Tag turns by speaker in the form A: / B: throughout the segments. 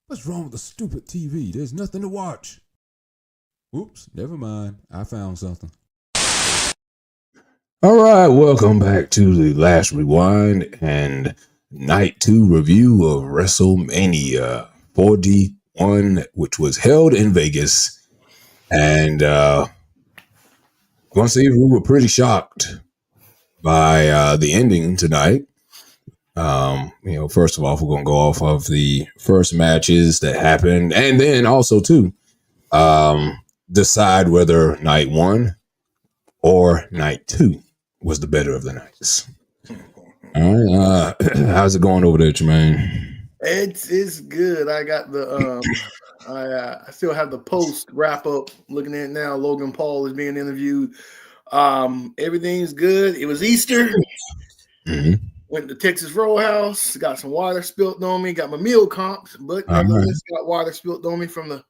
A: What's wrong with the stupid TV? There's nothing to watch. Oops, never mind. I found something. All right, welcome back to the last rewind and night 2 review of WrestleMania 41, which was held in Vegas. And gonna say we were pretty shocked by the ending tonight. First of all, we're gonna go off of the first matches that happened, and then also too, decide whether night 1 or night 2 was the better of the nights. All right, how's it going over there, Jermaine?
B: It's good. I got the I still have the post wrap up. Looking at it now, Logan Paul is being interviewed. Everything's good. It was Easter.
A: Mm-hmm.
B: Went to Texas Roadhouse. Got some water spilled on me. Got my meal comped, but nevertheless got water spilled on me from the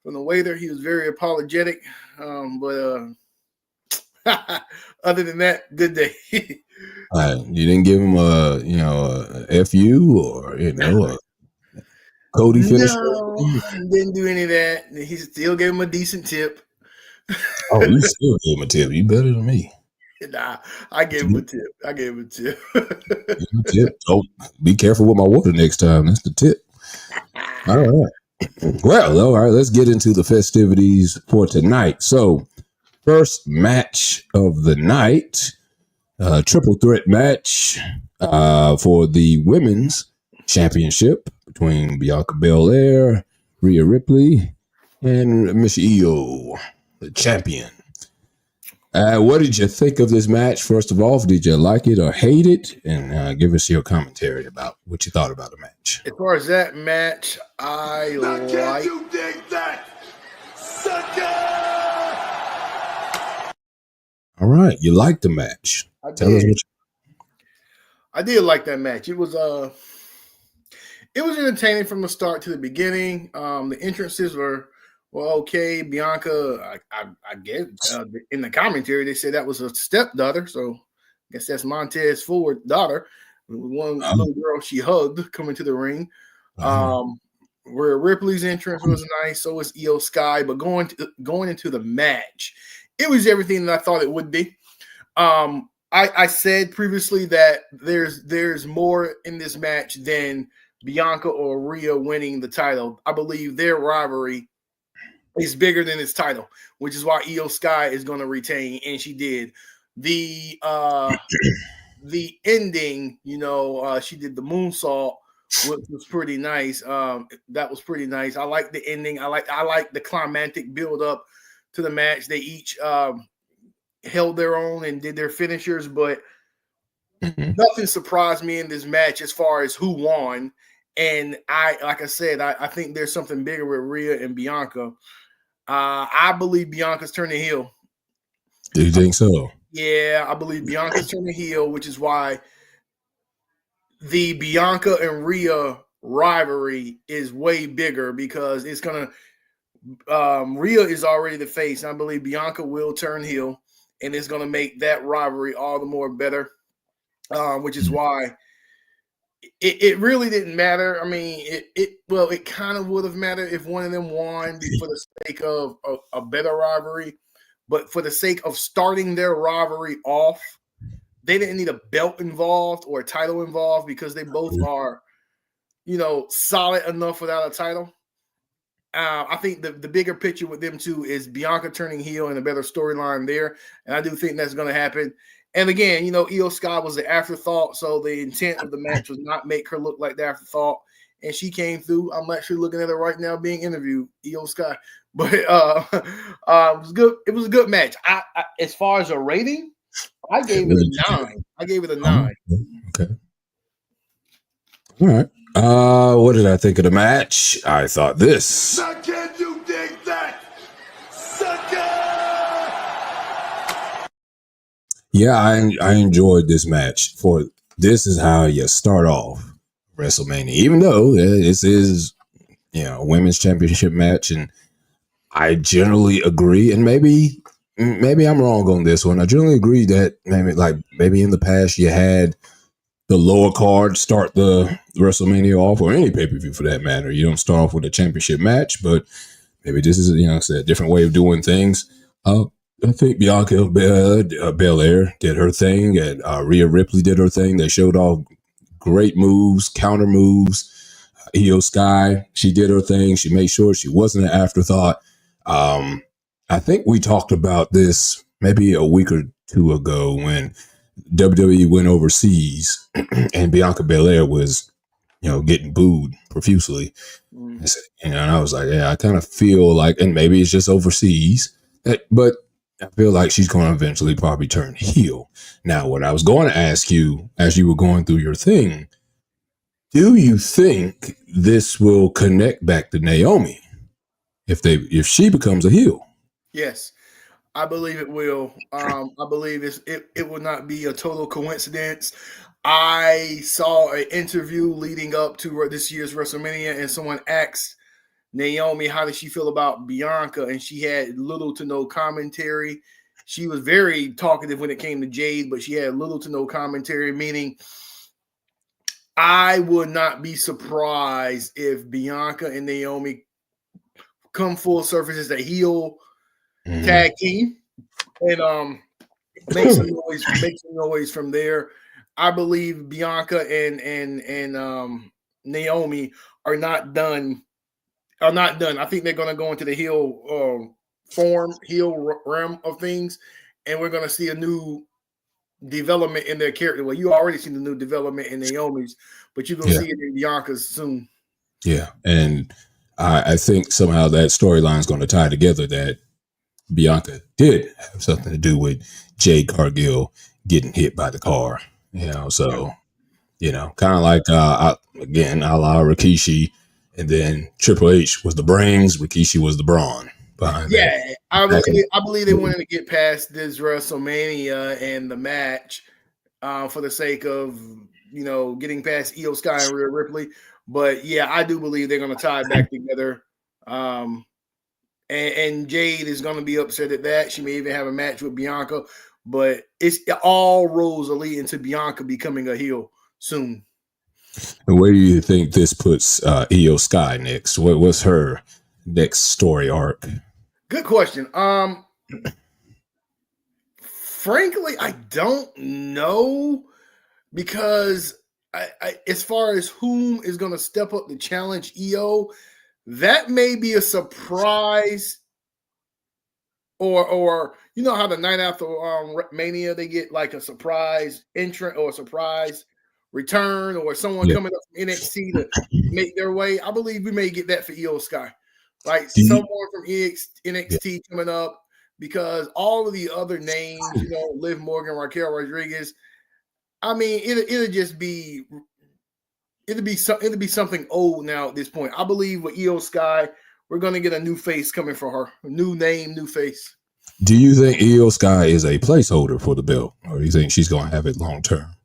B: waiter. He was very apologetic. But other than that, good day.
A: You didn't give him a FU or a Cody finish?
B: No, didn't do any of that. He still gave him a decent tip.
A: Oh, you still gave him a tip. You better than me.
B: Nah, I gave him a tip. Give him a
A: tip. Oh, be careful with my water next time. That's the tip. All right. Well, all right, let's get into the festivities for tonight. So, first match of the night, triple threat match for the women's championship between Bianca Belair, Rhea Ripley, and Miss Io, the champion. What did you think of this match? First of all, did you like it or hate it? And give us your commentary about what you thought about the match.
B: As far as that match, I like.
C: Can you dig that, sucker?
A: All right, you liked the match. Tell us what
B: I did like that match. It was entertaining from the start to the beginning. The entrances were okay. Bianca, I guess in the commentary they said that was a stepdaughter, so I guess that's Montez Ford's daughter. One little girl she hugged coming to the ring. Where Ripley's entrance was nice, so was Io Sky. But going into the match, it was everything that I thought it would be. I said previously that there's more in this match than Bianca or Rhea winning the title. I believe their rivalry is bigger than its title, which is why Io Sky is going to retain, and she did. The ending, she did the moonsault, which was pretty nice. That was pretty nice. I like the ending. I like the climactic build up to the match. They each held their own and did their finishers, but nothing surprised me in this match as far as who won. And like I said, I think there's something bigger with Rhea and Bianca. I believe Bianca's turning heel.
A: Do you think so?
B: Yeah, I believe Bianca's turning heel, which is why the Bianca and Rhea rivalry is way bigger, because it's gonna Rhea is already the face. I believe Bianca will turn heel, and it's gonna make that rivalry all the more better. Which is why it really didn't matter. I mean, it kind of would have mattered if one of them won for the sake of a better rivalry, but for the sake of starting their rivalry off, they didn't need a belt involved or a title involved, because they both are, solid enough without a title. I think the bigger picture with them two is Bianca turning heel and a better storyline there, and I do think that's going to happen. And again, Io Sky was the afterthought, so the intent of the match was not make her look like the afterthought, and she came through. I'm actually looking at her right now being interviewed, Io Sky. But it was good. It was a good match. I as far as a rating, I gave it a 9. I gave it a 9.
A: Okay. All right. What did I think of the match? I thought this.
C: Now can you dig that, sucker?
A: Yeah, I enjoyed this match. For this is how you start off WrestleMania, even though this is a women's championship match, and I generally agree. And maybe I'm wrong on this one. I generally agree that maybe in the past you had the lower card start the WrestleMania off, or any pay-per-view for that matter. You don't start off with a championship match, but maybe this is, a different way of doing things. I think Bianca Belair did her thing, and Rhea Ripley did her thing. They showed off great moves, counter moves. Io Sky, she did her thing. She made sure she wasn't an afterthought. I think we talked about this maybe a week or two ago when WWE went overseas and Bianca Belair was, getting booed profusely. And I was like, yeah, I kind of feel like, and maybe it's just overseas, but I feel like she's going to eventually probably turn heel. Now, what I was going to ask you as you were going through your thing, do you think this will connect back to Naomi if she becomes a heel?
B: Yes, I believe it will. I believe it will not be a total coincidence. I saw an interview leading up to this year's WrestleMania, and someone asked Naomi, how did she feel about Bianca? And she had little to no commentary. She was very talkative when it came to Jade, but she had little to no commentary, meaning I would not be surprised if Bianca and Naomi come full surface as a heel tag team and make some noise from there. I believe Bianca and Naomi are not done. I think they're going to go into the heel realm of things, and we're going to see a new development in their character. Well, you already seen the new development in Naomi's, but you're going to see it in Bianca's soon.
A: Yeah, and I think somehow that storyline is going to tie together that Bianca did have something to do with Jade Cargill getting hit by the car. So kind of like again, a la Rikishi, and then Triple H was the brains, Rikishi was the brawn behind that.
B: I believe they wanted to get past this WrestleMania and the match for the sake of getting past Io Sky and Rhea Ripley. But yeah, I do believe they're going to tie it back together. And Jade is going to be upset at that. She may even have a match with Bianca, but all roads are leading to Bianca becoming a heel soon.
A: And where do you think this puts Io Sky next? What's her next story arc?
B: Good question. Frankly, I don't know, because I as far as whom is going to step up to challenge Io, that may be a surprise. Or how the night after Mania they get like a surprise entrant or a surprise return, or someone coming up from NXT to make their way. I believe we may get that for Io Sky, like someone from NXT coming up, because all of the other names, Liv Morgan, Raquel Rodriguez. I mean, it'll be something old now at this point. I believe with Io Sky, we're going to get a new face coming for her, a new name, new face.
A: Do you think Io Sky is a placeholder for the belt, or do you think she's going to have it long term?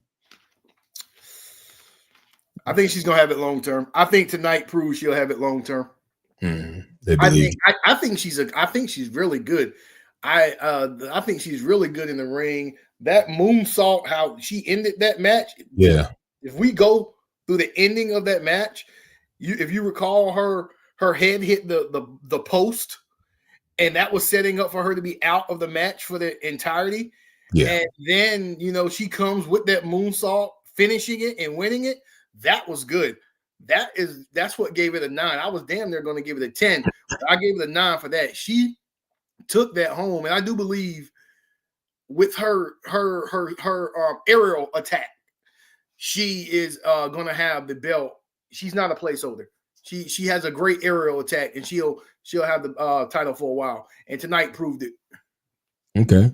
B: I think she's going to have it long term. I think tonight proves she'll have it long term.
A: I
B: think she's really good. I think she's really good in the ring. That moonsault, how she ended that match.
A: Yeah.
B: If we go through the ending of that match, if you recall, her head hit the post, and that was setting up for her to be out of the match for the entirety.
A: Yeah.
B: And then, she comes with that moonsault, finishing it and winning it. That was good. That's what gave it a 9. I was damn near going to give it a 10. But I gave it a 9 for that. She took that home, and I do believe with her aerial attack, she is going to have the belt. She's not a placeholder. She has a great aerial attack, and she'll have the title for a while. And tonight proved it.
A: Okay.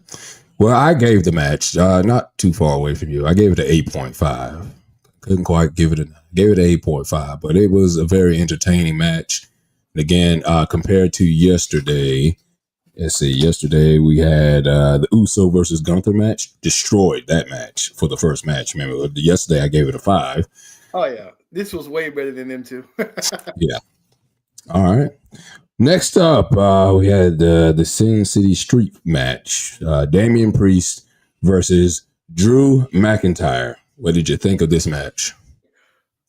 A: Well, I gave the match not too far away from you. I gave it an 8.5. Couldn't quite give it an 8.5, but it was a very entertaining match. And again, compared to yesterday, let's see. Yesterday we had the Uso versus Gunther match. Destroyed that match for the first match. Remember, yesterday I gave it a 5.
B: Oh yeah, this was way better than them two.
A: Yeah. All right. Next up, we had the Sin City Street match. Damian Priest versus Drew McIntyre. What did you think of this match?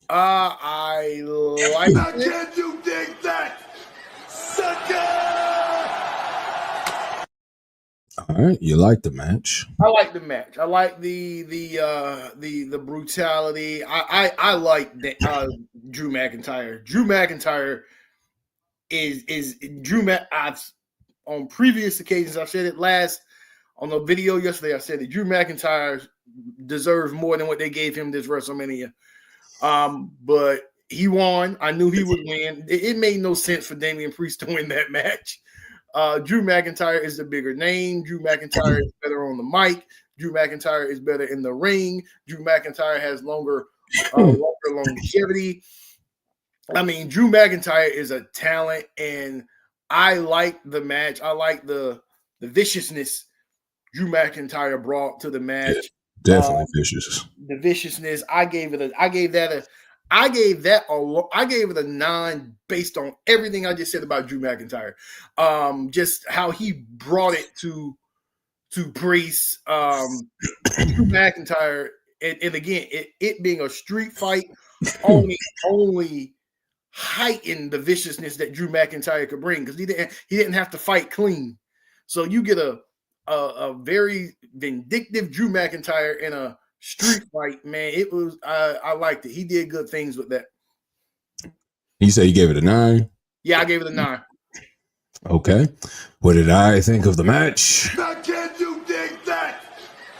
B: I like
C: Now
B: it.
C: can you dig that, sucker?
A: All right, you like the match.
B: I like the match. I like the brutality. I like Drew McIntyre. Drew McIntyre is Drew Mac. I've on previous occasions I've said it on the video yesterday. I said that Drew McIntyre deserves more than what they gave him this WrestleMania. But he won. I knew he would win. It made no sense for Damian Priest to win that match. Drew McIntyre is the bigger name. Drew McIntyre is better on the mic. Drew McIntyre is better in the ring. Drew McIntyre has longer longevity. I mean, Drew McIntyre is a talent, and I like the match. I like the viciousness Drew McIntyre brought to the match.
A: Yeah, definitely vicious.
B: The viciousness. I gave it a 9 based on everything I just said about Drew McIntyre. Just how he brought it to Priest. Drew McIntyre, and again, it being a street fight only heightened the viciousness that Drew McIntyre could bring, because he didn't have to fight clean. So you get a very vindictive Drew McIntyre in a street fight, man. It was I liked it. He did good things with that.
A: You say you gave it a 9?
B: Yeah, I gave it a 9.
A: Okay. What did I think of the match?
C: Now can you dig that,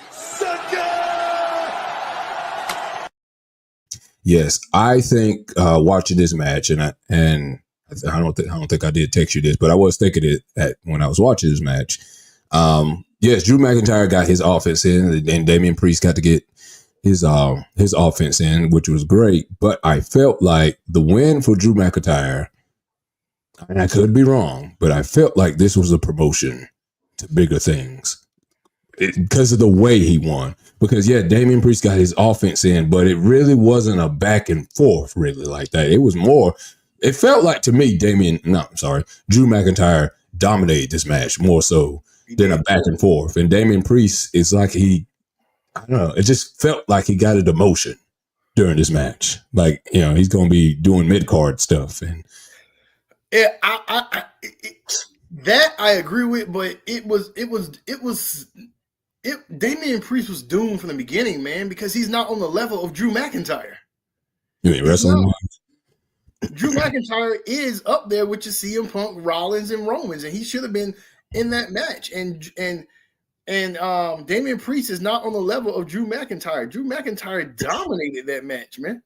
C: sucker?
A: Yes, I think watching this match, and I don't think I did text you this, but I was thinking it when I was watching this match. Yes, Drew McIntyre got his offense in, and Damian Priest got to get his offense in, which was great. But I felt like the win for Drew McIntyre, and I could be wrong, but I felt like this was a promotion to bigger things because of the way he won. Because yeah, Damian Priest got his offense in, but it really wasn't a back and forth really like that. It was more. It felt like to me, Drew McIntyre dominated this match more so than a back and forth. And Damian Priest is like I don't know. It just felt like he got a demotion during this match. Like, he's going to be doing mid-card stuff. And
B: yeah, that I agree with, but Damian Priest was doomed from the beginning, man, because he's not on the level of Drew McIntyre.
A: You mean wrestling?
B: Drew McIntyre is up there with your CM Punk, Rollins, and Romans, and he should have been in that match. And Damian Priest is not on the level of Drew McIntyre. Drew McIntyre dominated that match, man.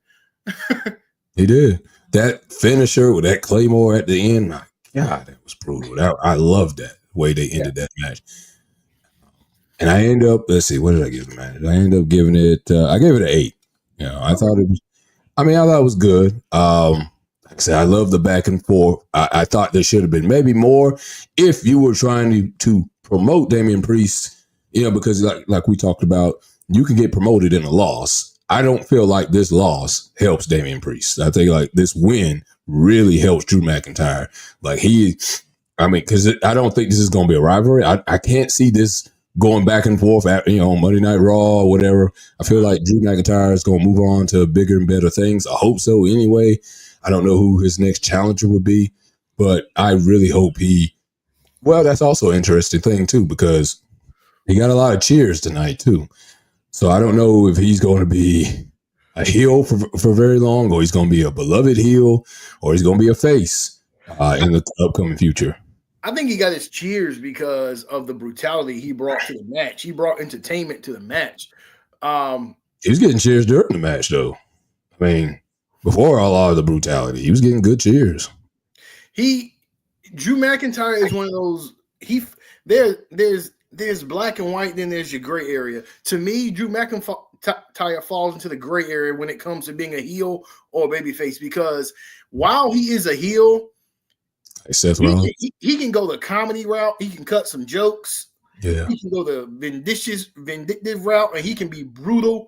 A: He did. That finisher with that Claymore at the end, my God, that was brutal. I loved that way they ended that match. And I end up, let's see, what did I give the match? I ended up giving it, I gave it an 8. I thought it was good. Like I said, I love the back and forth. I thought there should have been maybe more if you were trying to promote Damian Priest, because like we talked about, you can get promoted in a loss. I don't feel like this loss helps Damian Priest. I think like this win really helps Drew McIntyre. Like because I don't think this is going to be a rivalry. I can't see this going back and forth at, on Monday Night Raw or whatever. I feel like Drew McIntyre is going to move on to bigger and better things. I hope so anyway. I don't know who his next challenger would be, but I really hope that's also an interesting thing too, because he got a lot of cheers tonight too. So I don't know if he's going to be a heel for very long, or he's going to be a beloved heel, or he's going to be a face in the upcoming future.
B: I think he got his cheers because of the brutality he brought to the match. He brought entertainment to the match.
A: He was getting cheers during the match, though. I mean, before all of the brutality, he was getting good cheers.
B: Drew McIntyre is one of those. There's black and white, then there's your gray area. To me, Drew McIntyre falls into the gray area when it comes to being a heel or a babyface, because while he is a heel,
A: Seth Rollins,
B: he can go the comedy route. He can cut some jokes.
A: Yeah,
B: he can go the vindictive route, and he can be brutal.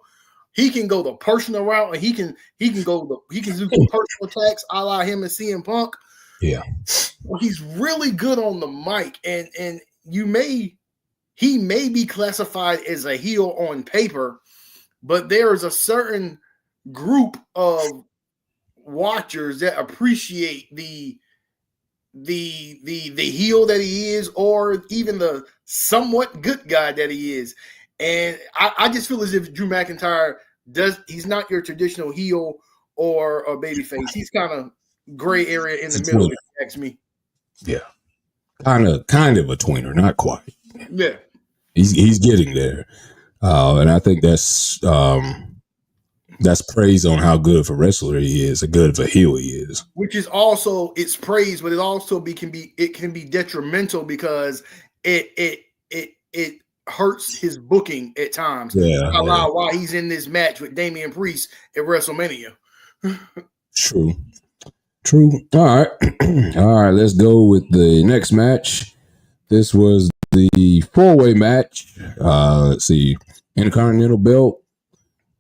B: He can go the personal route, and he can do some personal attacks, a la him and CM Punk.
A: Yeah,
B: well, he's really good on the mic, and he may be classified as a heel on paper, but there is a certain group of watchers that appreciate the heel that he is, or even the somewhat good guy that he is. And I just feel as if Drew McIntyre he's not your traditional heel or a babyface. He's kind of gray area in the middle, if you ask me.
A: Yeah. Kind of a tweener, not quite.
B: Yeah.
A: He's getting there. And I think that's praise on how good of a wrestler he is, how good of a heel he is.
B: Which is also, it's praise, but it also can be detrimental because it hurts his booking at times.
A: Yeah.
B: Why he's in this match with Damian Priest at WrestleMania.
A: True. All right. All right, let's go with the next match. This was the 4-way match. Let's see. Intercontinental belt.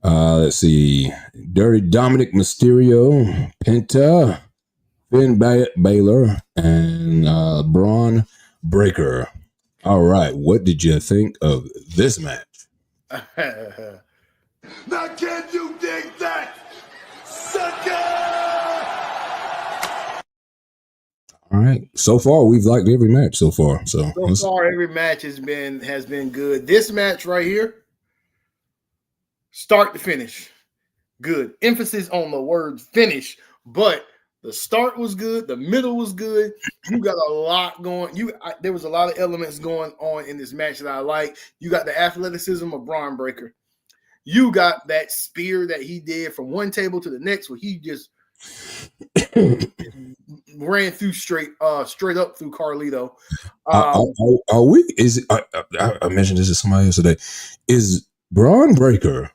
A: Let's see. Dirty Dominic Mysterio, Penta, Finn Balor, and Braun Breaker. All right. What did you think of this match?
C: Now can you dig that, sucker?
A: All right. So far, we've liked every match so far. So
B: far, every match has been good. This match right here, start to finish, good. Emphasis on the word finish, but the start was good. The middle was good. You got a lot going. There was a lot of elements going on in this match that I like. You got the athleticism of Braun Breaker. You got that spear that he did from one table to the next, where he just ran through straight up through Carlito.
A: Are we? Is I mentioned this to somebody else today. Is Braun Breaker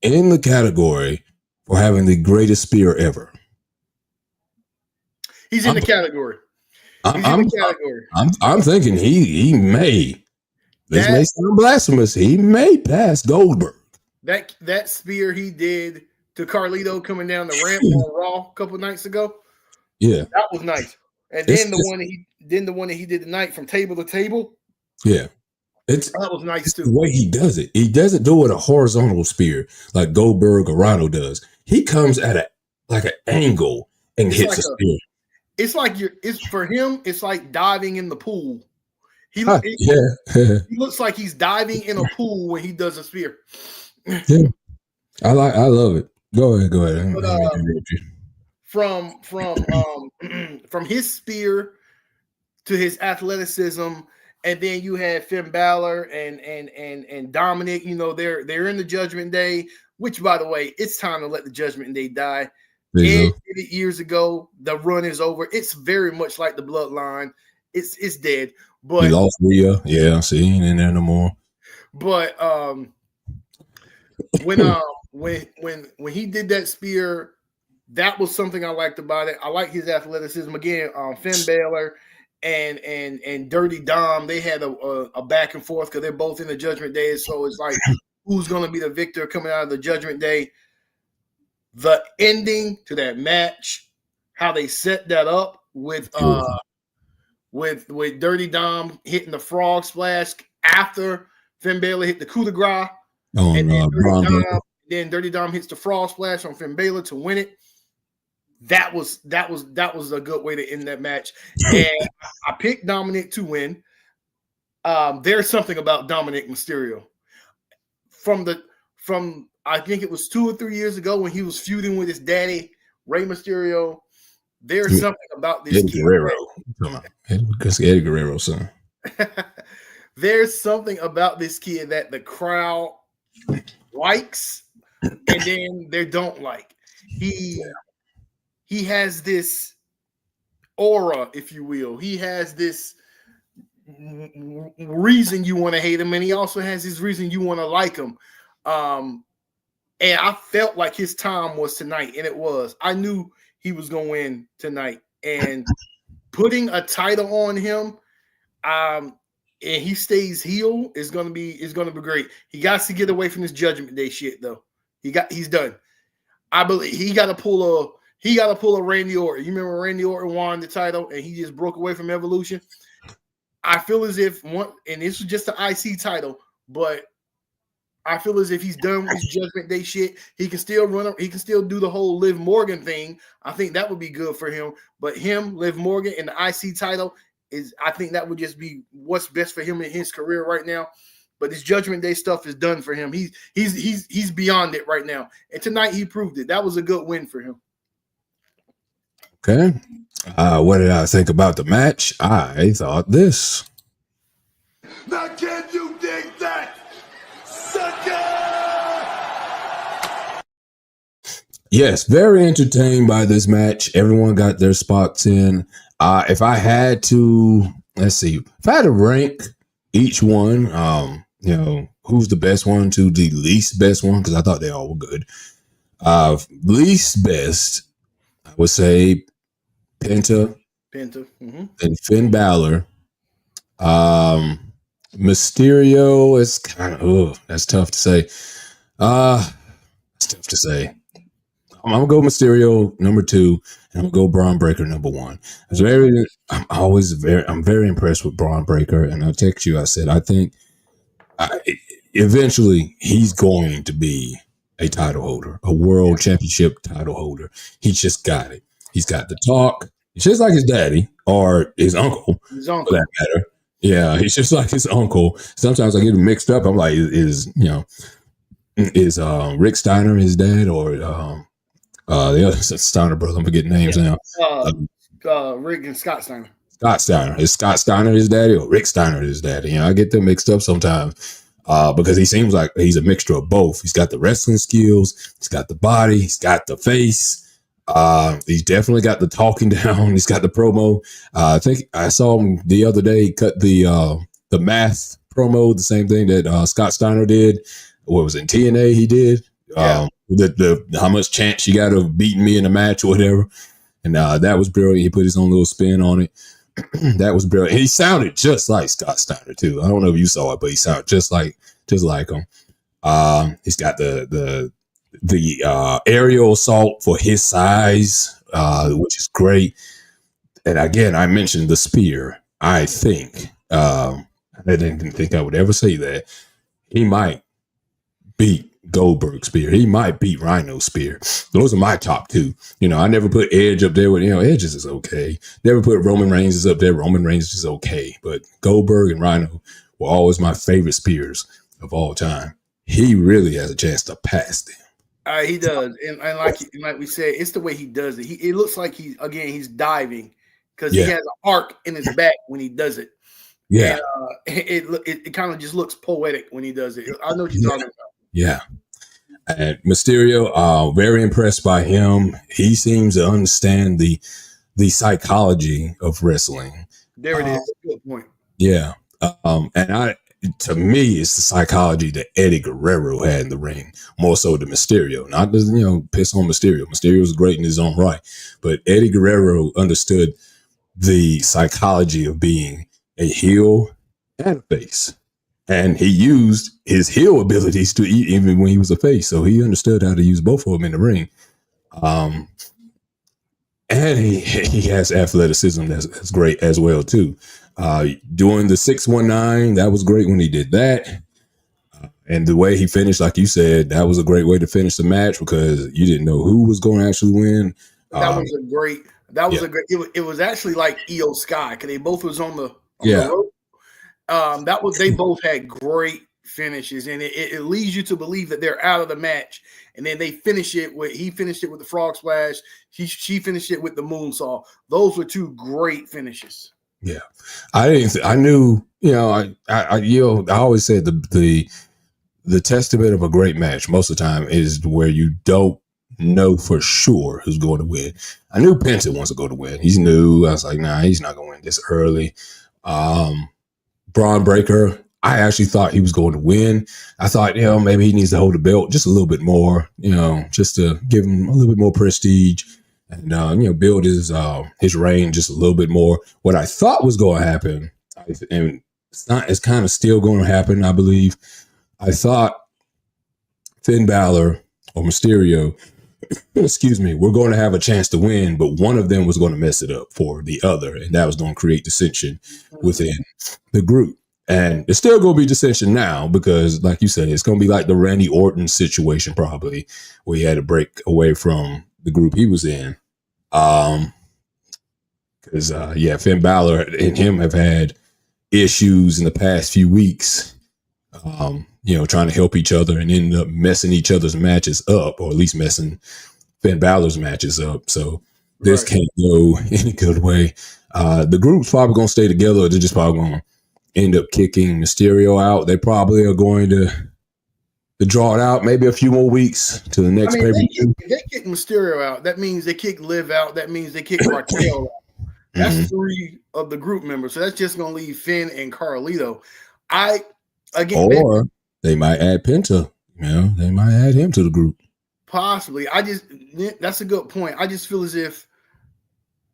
A: in the category for having the greatest spear ever?
B: He's in the category.
A: I'm thinking he may. This may sound blasphemous. He may pass Goldberg.
B: That spear he did to Carlito coming down the ramp on Raw a couple nights ago.
A: Yeah,
B: that was nice. And then the one that he did tonight from table to table.
A: Yeah,
B: that was nice too.
A: The way he does it, he doesn't do it a horizontal spear like Goldberg or Rhino does. He comes at an angle and hits a spear.
B: It's like for him. It's like diving in the pool. He looks like he's diving in a pool when he does a spear.
A: Yeah, I love it. Go ahead.
B: But, from his spear to his athleticism, and then you had Finn Balor and Dominic. You know, they're in the Judgment Day. Which, by the way, it's time to let the Judgment Day die. Edge did it years ago. The run is over. It's very much like the Bloodline. It's dead. But
A: he lost Rhea. Yeah, see, he ain't in there no more.
B: But when he did that spear, that was something I liked about it. I like his athleticism. Again, Finn Balor and Dirty Dom, they had a back and forth because they're both in the Judgment Day. So it's like, who's going to be the victor coming out of the Judgment Day? The ending to that match, how they set that up with Dirty Dom hitting the frog splash after Finn Balor hit the coup de grace. Then Dirty Dom hits the frog splash on Finn Balor to win it. That was a good way to end that match. And I picked Dominic to win. There's something about Dominic Mysterio from I think it was 2 or 3 years ago when he was feuding with his daddy, Rey Mysterio. There's something about this kid.
A: Because Eddie Guerrero's son.
B: There's something about this kid that the crowd likes and then they don't like. He has this aura, if you will. He has this reason you want to hate him, and he also has his reason you want to like him. And I felt like his time was tonight, and it was. I knew he was going to win tonight, and putting a title on him, and he stays heel is going to be great. He got to get away from this Judgment Day shit though. He's done. I believe he got to pull a Randy Orton. You remember Randy Orton won the title and he just broke away from Evolution? I feel as if and this was just the IC title, but I feel as if he's done with his Judgment Day shit. He can still run. He can still do the whole Liv Morgan thing. I think that would be good for him. But him, Liv Morgan, and the IC title I think that would just be what's best for him in his career right now. But this Judgment Day stuff is done for him. He's beyond it right now. And tonight he proved it. That was a good win for him.
A: Okay. What did I think about the match? I thought this.
C: Now can you dig that? Sucker!
A: Yes, very entertained by this match. Everyone got their spots in. If I had to, let's see, if I had to rank each one, who's the best one to the least best one, because I thought they all were good. Least best, I would say Penta,
B: mm-hmm.
A: and Finn Balor. Mysterio is kind of, that's tough to say. It's tough to say. I'm gonna go Mysterio number 2, and I'm gonna go Braun Breaker number 1. I'm very impressed with Braun Breaker, and I'll text you. I said I think eventually he's going to be a title holder, a world championship title holder. He's just got it. He's got the talk. He's just like his daddy or his uncle.
B: His uncle,
A: for that matter. Yeah, he's just like his uncle. Sometimes I get him mixed up. I'm like, is Rick Steiner his dad, or the other Steiner brother? I'm forgetting names now.
B: Rick and Scott Steiner.
A: Scott Steiner. Is Scott Steiner his daddy, or Rick Steiner his daddy? I get them mixed up sometimes because he seems like he's a mixture of both. He's got the wrestling skills, he's got the body, he's got the face. He's definitely got the talking down. He's got the promo. I think I saw him the other day cut the math promo, the same thing that Scott Steiner did. What was it, TNA? He did.
B: Yeah.
A: The how much chance you got of beating me in a match or whatever. And that was brilliant. He put his own little spin on it. That was brilliant. And he sounded just like Scott Steiner too. I don't know if you saw it, but he sounded just like him. He's got the aerial assault for his size, which is great. And again, I mentioned the spear. I think I didn't think I would ever say that. He might beat Goldberg's spear. He might beat Rhino's spear. Those are my top 2. I never put Edge up there with, Edge is okay. Never put Roman Reigns up there. Roman Reigns is okay. But Goldberg and Rhino were always my favorite spears of all time. He really has a chance to pass them.
B: He does, and like we said, it's the way he does it. It looks like he's diving because he has an arc in his back when he does it.
A: Yeah,
B: and, it kind of just looks poetic when he does it. I know what you're talking about.
A: Yeah, and Mysterio, very impressed by him. He seems to understand the psychology of wrestling.
B: There it is. Good point.
A: Yeah, and to me, it's the psychology that Eddie Guerrero had in the ring, more so than Mysterio. Not to, piss on Mysterio. Mysterio was great in his own right, but Eddie Guerrero understood the psychology of being a heel and a face. And he used his heel abilities to eat even when he was a face. So he understood how to use both of them in the ring. And he has athleticism that's great as well, too. Doing the 619, that was great when he did that. And the way he finished, like you said, that was a great way to finish the match because you didn't know who was going to actually win.
B: That was a great. It was actually like Io Sky because they both was on the rope. They both had great finishes, and it leads you to believe that they're out of the match. And then he finished it with the frog splash. She finished it with the moonsault. Those were 2 great finishes.
A: Yeah, I knew. I always said the testament of a great match most of the time is where you don't know for sure who's going to win. I knew Penta wants to go to win. He's new. I was like, nah, he's not going to win this early. Braun Breaker, I actually thought he was going to win. I thought, maybe he needs to hold the belt just a little bit more, just to give him a little bit more prestige and, build his reign just a little bit more. What I thought was going to happen, and it's kind of still going to happen, I believe. I thought Finn Balor or Mysterio, we're going to have a chance to win, but one of them was going to mess it up for the other, and that was going to create dissension within the group. And it's still going to be dissension now because, like you said, it's going to be like the Randy Orton situation probably, where he had to break away from the group he was in. Because, Finn Balor and him have had issues in the past few weeks, trying to help each other and ended up messing each other's matches up, or at least messing Finn Balor's matches up. So this can't go any good way. The group's probably going to stay together, or they're just probably going to end up kicking Mysterio out. They probably are going to draw it out maybe a few more weeks to the next pay-per-view.
B: If they kick Mysterio out, that means they kick Liv out. That means they kick Raquel out. That's 3 of the group members. So that's just going to leave Finn and Carlito.
A: Or they might add Penta. They might add him to the group.
B: Possibly. That's a good point. I just feel as if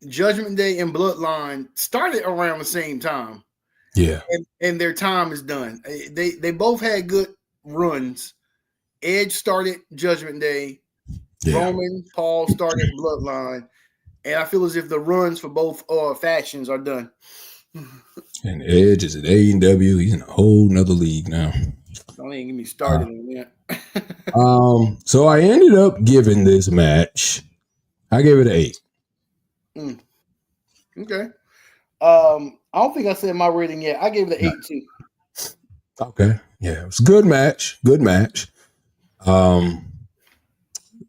B: Judgment Day and Bloodline started around the same time.
A: Yeah.
B: And their time is done. They both had good runs. Edge started Judgment Day. Yeah. Roman, Paul started Bloodline. And I feel as if the runs for both factions are done.
A: And Edge is at AEW. He's in a whole nother league now.
B: Don't even get me started on that.
A: So I ended up giving this match, I gave it an 8.
B: Okay. I don't think I said my rating yet. I gave it an 8 too.
A: Okay. Yeah, it was a good match. Good match. A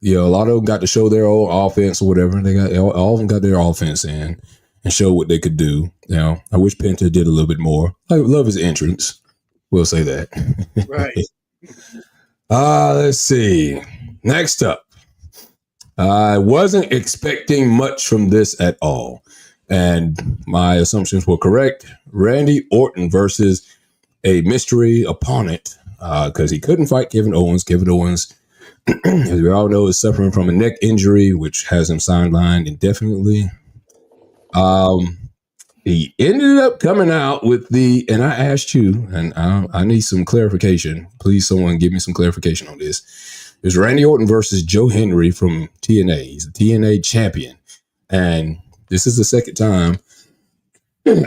A: lot of them got to show their own offense or whatever. They got all of them got their offense in and show what they could do. I wish Penta did a little bit more. I love his entrance. We'll say that.
B: Right.
A: Let's see. Next up. I wasn't expecting much from this at all. And my assumptions were correct. Randy Orton versus a mystery opponent because he couldn't fight Kevin Owens. Kevin Owens, as we all know, is suffering from a neck injury, which has him sidelined indefinitely. He ended up coming out with and I asked you, and I need some clarification. Please, someone give me some clarification on this. It was Randy Orton versus Joe Henry from TNA. He's a TNA champion. And this is the second time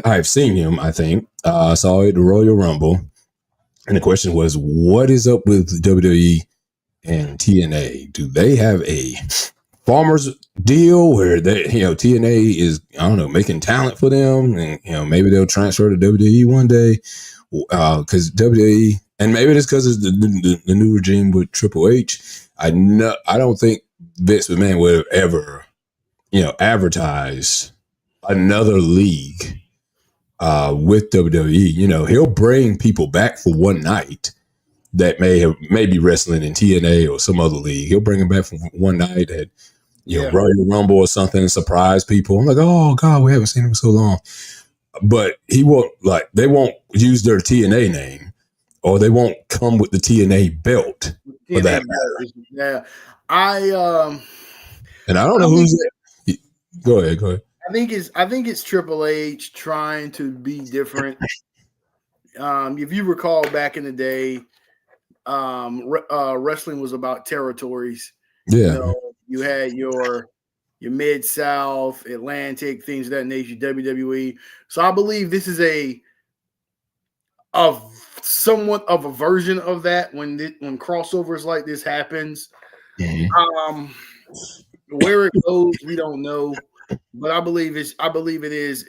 A: I've seen him, I think. I saw it at the Royal Rumble. And the question was, what is up with WWE and TNA? Do they have a farmer's deal where TNA is, I don't know, making talent for them? And, maybe they'll transfer to WWE one day. Because WWE, and maybe it's because of the new regime with Triple H. I don't think Vince McMahon would have ever, advertised another league with WWE. He'll bring people back for one night that may be wrestling in TNA or some other league. He'll bring them back for one night at Royal Rumble or something and surprise people. I'm like, oh God, we haven't seen him in so long. But he won't they won't use their TNA name, or they won't come with the TNA belt for that matter.
B: Yeah,
A: and I don't know who's. Go ahead.
B: I think it's Triple H trying to be different. If you recall back in the day, wrestling was about territories.
A: Yeah,
B: you had your Mid-South, Atlantic, things of that nature, WWE. So I believe this is a somewhat of a version of that when crossovers like this happens. Mm-hmm. Where it goes, we don't know, but I believe it is.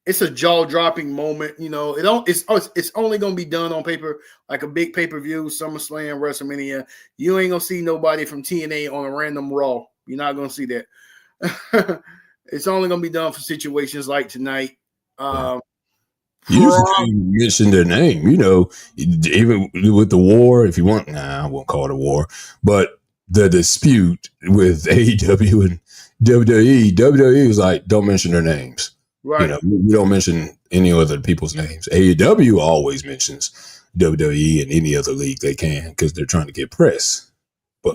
B: It's a jaw-dropping moment. It's only going to be done on paper, like a big pay-per-view, SummerSlam, WrestleMania. You ain't going to see nobody from TNA on a random Raw. You're not going to see that. It's only going to be done for situations like tonight.
A: You mentioned their name, even with the war, if you want, I won't call it a war, but the dispute with AEW and WWE was like, don't mention their names.
B: Right.
A: We don't mention any other people's names. AEW always mentions WWE and any other league they can because they're trying to get press. But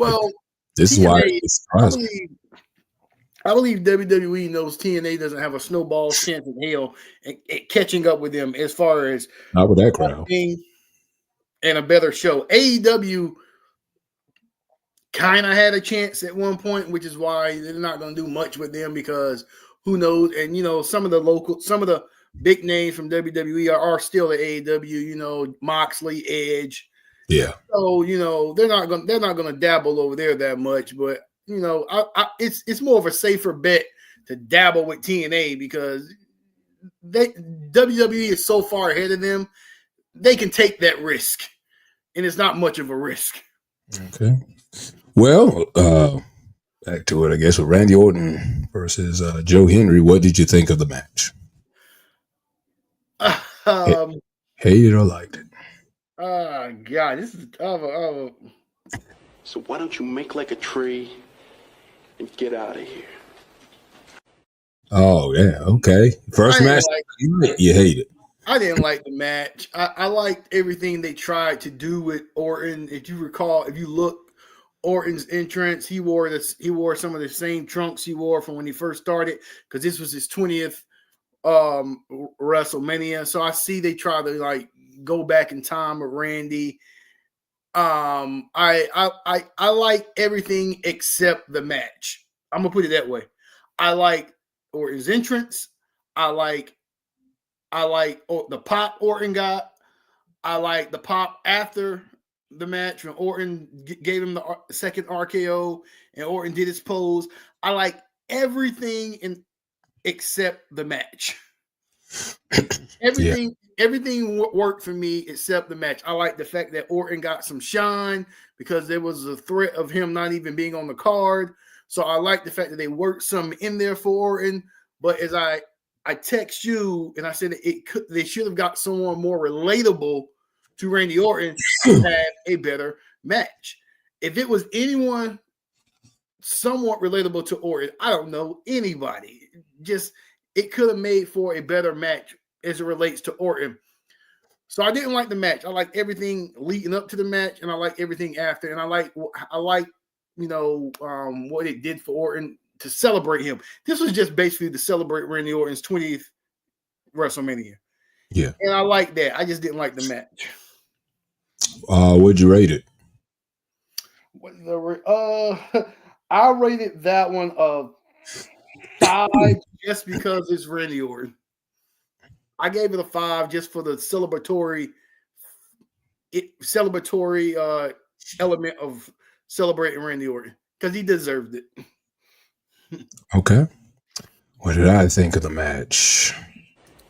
A: this is why it's surprising.
B: I believe WWE knows TNA doesn't have a snowball's chance in hell at catching up with them as far as
A: not with that crowd
B: and a better show. AEW kind of had a chance at one point, which is why they're not going to do much with them because who knows? And some of the big names from WWE are still at AEW. You know, Moxley, Edge.
A: Yeah.
B: So they're not gonna dabble over there that much. But it's more of a safer bet to dabble with TNA because WWE is so far ahead of them. They can take that risk, and it's not much of a risk.
A: Okay. Well, back to it, I guess, with Randy Orton versus Joe Henry. What did you think of the match? Hated or liked it?
B: God, this is
C: So why don't you make like a tree and get out of here?
A: Oh, yeah. Okay. First match, you hate it.
B: I didn't like the match. I liked everything they tried to do with Orton. If you recall, if you look, Orton's entrance, he wore some of the same trunks he wore from when he first started because this was his 20th Wrestlemania. So I see they try to like go back in time with Randy. I like everything except the match. I'm gonna put it that way. I like Orton's entrance. I like the pop Orton got. I like the pop after the match when Orton gave him the second RKO and Orton did his pose. I like everything except the match. Everything worked for me except the match. I like the fact that Orton got some shine because there was a threat of him not even being on the card. So I like the fact that they worked some in there for Orton. But as I text you and I said they should have got someone more relatable to Randy Orton to have a better match. If it was anyone somewhat relatable to Orton, I don't know anybody. Just it could have made for a better match as it relates to Orton. So I didn't like the match. I like everything leading up to the match, and I like everything after. And I like what it did for Orton to celebrate him. This was just basically to celebrate Randy Orton's 20th WrestleMania.
A: Yeah.
B: And I like that. I just didn't like the match.
A: What'd you rate it?
B: I rated that one a 5 just because it's Randy Orton. I gave it a 5 just for the celebratory element of celebrating Randy Orton because he deserved it.
A: Okay. What did I think of the match?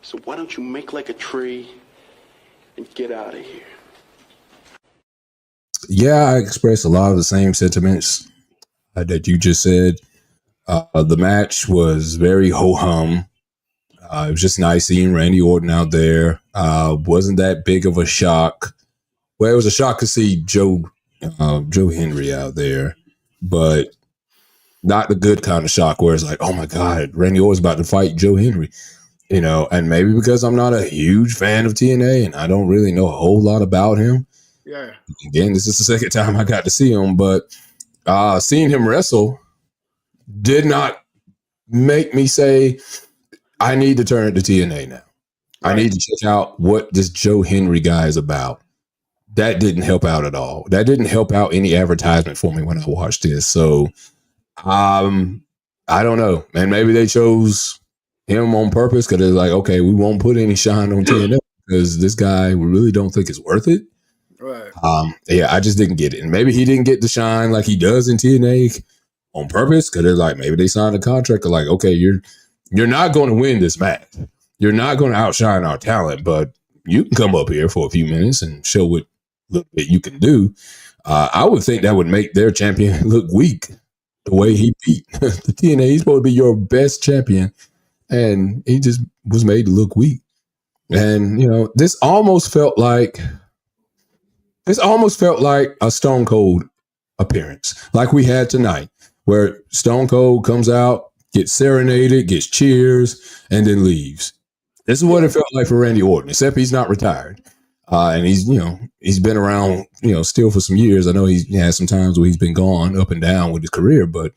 C: So why don't you make like a tree and get out of here?
A: Yeah, I expressed a lot of the same sentiments that you just said. The match was very ho-hum. It was just nice seeing Randy Orton out there. Wasn't that big of a shock. Well, it was a shock to see Joe Henry out there, but not the good kind of shock where it's like, oh my God, Randy Orton's about to fight Joe Henry. And maybe because I'm not a huge fan of TNA and I don't really know a whole lot about him.
B: Yeah.
A: Again, this is the second time I got to see him, but seeing him wrestle did not make me say, I need to turn to TNA now. Right. I need to check out what this Joe Henry guy is about. That didn't help out at all. That didn't help out any advertisement for me when I watched this. So, I don't know, man. Maybe they chose him on purpose because they're like, okay, we won't put any shine on TNA because this guy we really don't think is worth it.
B: Right.
A: Yeah, I just didn't get it. And maybe he didn't get the shine like he does in TNA on purpose because they're like, maybe they signed a contract of like, okay, you're not going to win this match. You're not going to outshine our talent, but you can come up here for a few minutes and show what little bit you can do. I would think that would make their champion look weak the way he beat the TNA. He's supposed to be your best champion, and he just was made to look weak. And, this almost felt like a Stone Cold appearance, like we had tonight, where Stone Cold comes out, gets serenaded, gets cheers, and then leaves. This is what it felt like for Randy Orton, except he's not retired. And he's been around, still for some years. I know he has some times where he's been gone up and down with his career, but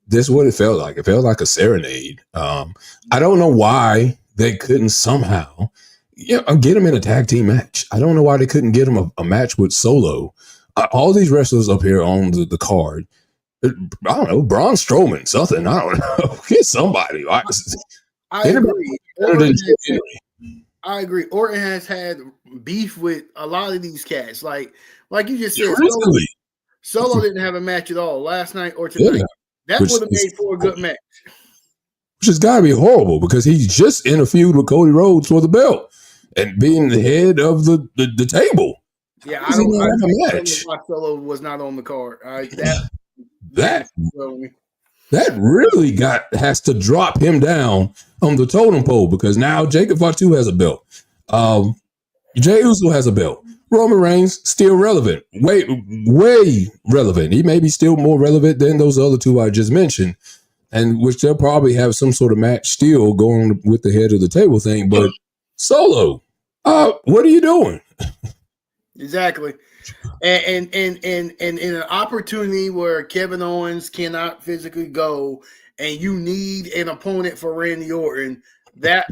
A: this is what it felt like. It felt like a serenade. I don't know why they couldn't somehow get him in a tag team match. I don't know why they couldn't get him a match with Solo. All these wrestlers up here on the card. I don't know, Braun Strowman, something. I don't know. Get somebody.
B: I agree. I agree. Orton has had beef with a lot of these cats. Like you just said,
A: Recently.
B: Solo didn't have a match at all last night or tonight.
A: Yeah.
B: That would have made for a good match.
A: Which has got to be horrible because he's just in a feud with Cody Rhodes for the belt and being the head of the table.
B: Yeah,
A: I don't
B: know why Solo was not on the card.
A: That really has to drop him down on the totem pole because now Jacob Fatu has a belt. Jey Uso has a belt. Roman Reigns still relevant, way relevant. He may be still more relevant than those other two I just mentioned, and which they'll probably have some sort of match still going with the head of the table thing. But Solo, what are you doing?
B: Exactly. And in an opportunity where Kevin Owens cannot physically go and you need an opponent for Randy Orton, that